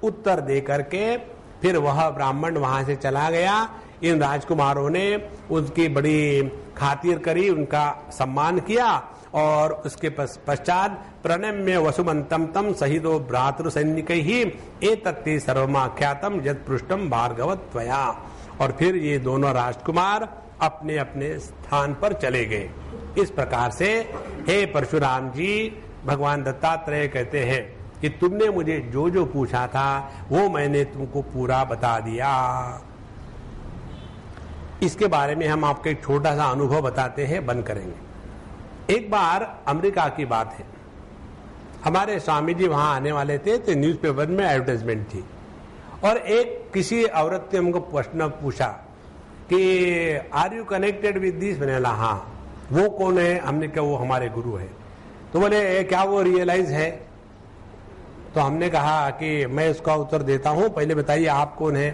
उत्तर दे करके फिर वह ब्राह्मण वहां से चला गया। इन राजकुमारों ने उसकी बड़ी खातिर करी, उनका सम्मान किया और उसके पश्चात प्रणम्य वसुमंतम तम सहितो भ्रातृ सैनिक ही एतत्ते सर्वमाख्यातम यत् पृष्ठम भार्गवत त्वया। और फिर ये दोनों राजकुमार अपने अपने स्थान पर चले गए। इस प्रकार से हे परशुराम जी, भगवान दत्तात्रेय कहते हैं कि तुमने मुझे जो जो पूछा था वो मैंने तुमको पूरा बता दिया। इसके बारे में हम आपको एक छोटा सा अनुभव बताते हैं, बंद करेंगे। एक बार अमेरिका की बात है, हमारे स्वामी जी वहां आने वाले थे, तो न्यूज़पेपर में एडवर्टाइजमेंट थी और एक किसी औरत ने हमको प्रश्न पूछा कि are you connected with this? मैंने बोला हाँ। वो कौन है? हमने कहा वो हमारे गुरु है। तो बोले क्या वो रियलाइज है? तो हमने कहा कि मैं उसका उत्तर देता हूं, पहले बताइए आप कौन है?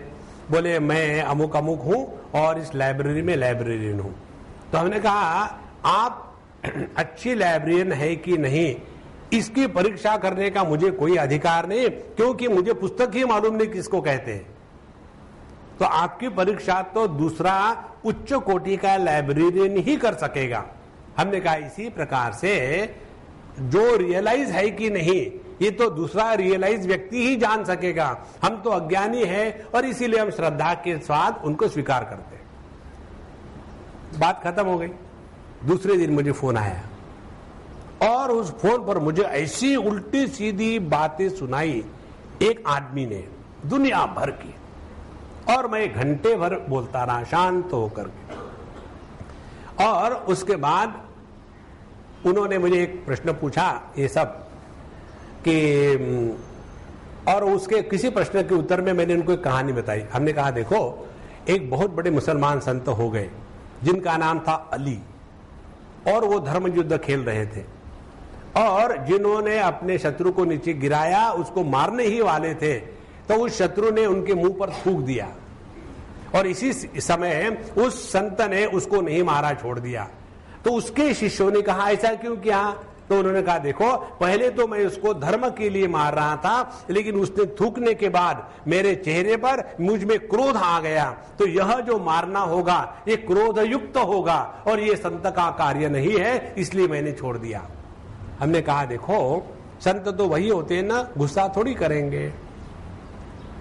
बोले मैं अमुक अमुक हूं और इस लाइब्रेरी में लाइब्रेरियन हूं। तो हमने कहा आप अच्छी लाइब्रेरियन है कि नहीं इसकी परीक्षा करने का मुझे कोई अधिकार नहीं, क्योंकि मुझे पुस्तक ही मालूम नहीं किसको कहते हैं। तो आपकी परीक्षा तो दूसरा उच्च कोटि का लाइब्रेरियन ही कर सकेगा। हमने कहा इसी प्रकार से जो रियलाइज है कि नहीं ये तो दूसरा रियलाइज व्यक्ति ही जान सकेगा। हम तो अज्ञानी हैं और इसीलिए हम श्रद्धा के साथ उनको स्वीकार करते हैं। बात खत्म हो गई। दूसरे दिन मुझे फोन आया और उस फोन पर मुझे ऐसी उल्टी सीधी बातें सुनाई एक आदमी ने, दुनिया भर की, और मैं घंटे भर बोलता रहा शांत होकर के। और उसके बाद उन्होंने मुझे एक प्रश्न पूछा ये सब कि, और उसके किसी प्रश्न के उत्तर में मैंने उनको एक कहानी बताई। हमने कहा देखो, एक बहुत बड़े मुसलमान संत हो गए जिनका नाम था अली, और वो धर्म युद्ध खेल रहे थे, और जिन्होंने अपने शत्रु को नीचे गिराया उसको मारने ही वाले थे, तो उस शत्रु ने उनके मुंह पर थूक दिया और इसी समय उस संत ने उसको नहीं मारा, छोड़ दिया। तो उसके शिष्यों ने कहा ऐसा क्यों किया? तो उन्होंने कहा देखो, पहले तो मैं उसको धर्म के लिए मार रहा था, लेकिन उसने थूकने के बाद मेरे चेहरे पर मुझ में क्रोध आ गया, तो यह जो मारना होगा ये क्रोध युक्त होगा और ये संत का कार्य नहीं है, इसलिए मैंने छोड़ दिया। हमने कहा देखो, संत तो वही होते हैं ना, गुस्सा थोड़ी करेंगे।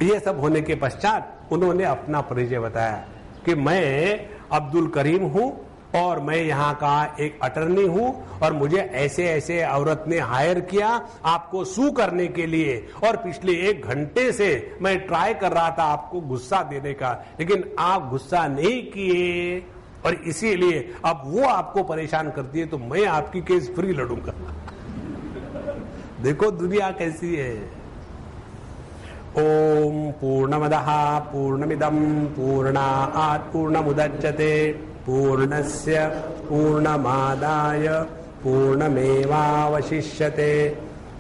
ये सब होने के पश्चात उन्होंने अपना परिचय बताया कि मैं अब्दुल करीम हूं और मैं यहाँ का एक अटर्नी हूं, और मुझे ऐसे ऐसे औरत ने हायर किया आपको सू करने के लिए, और पिछले 1 घंटे से मैं ट्राई कर रहा था आपको गुस्सा देने का, लेकिन आप गुस्सा नहीं किए, और इसीलिए अब वो आपको परेशान करती है, तो मैं आपकी केस फ्री लड़ूंगा। देखो दुनिया कैसी है। ओम पूर्णमदः पूर्णमिदं पूर्णात् पूर्णमुदच्यते पूर्णस्य पूर्णमादाय पूर्णमेवावशिष्यते।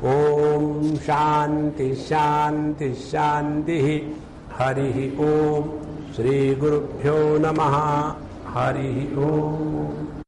ओम शांति शांति शांति। हरि ओम। श्री गुरुभ्यो नमः। हरि ओम।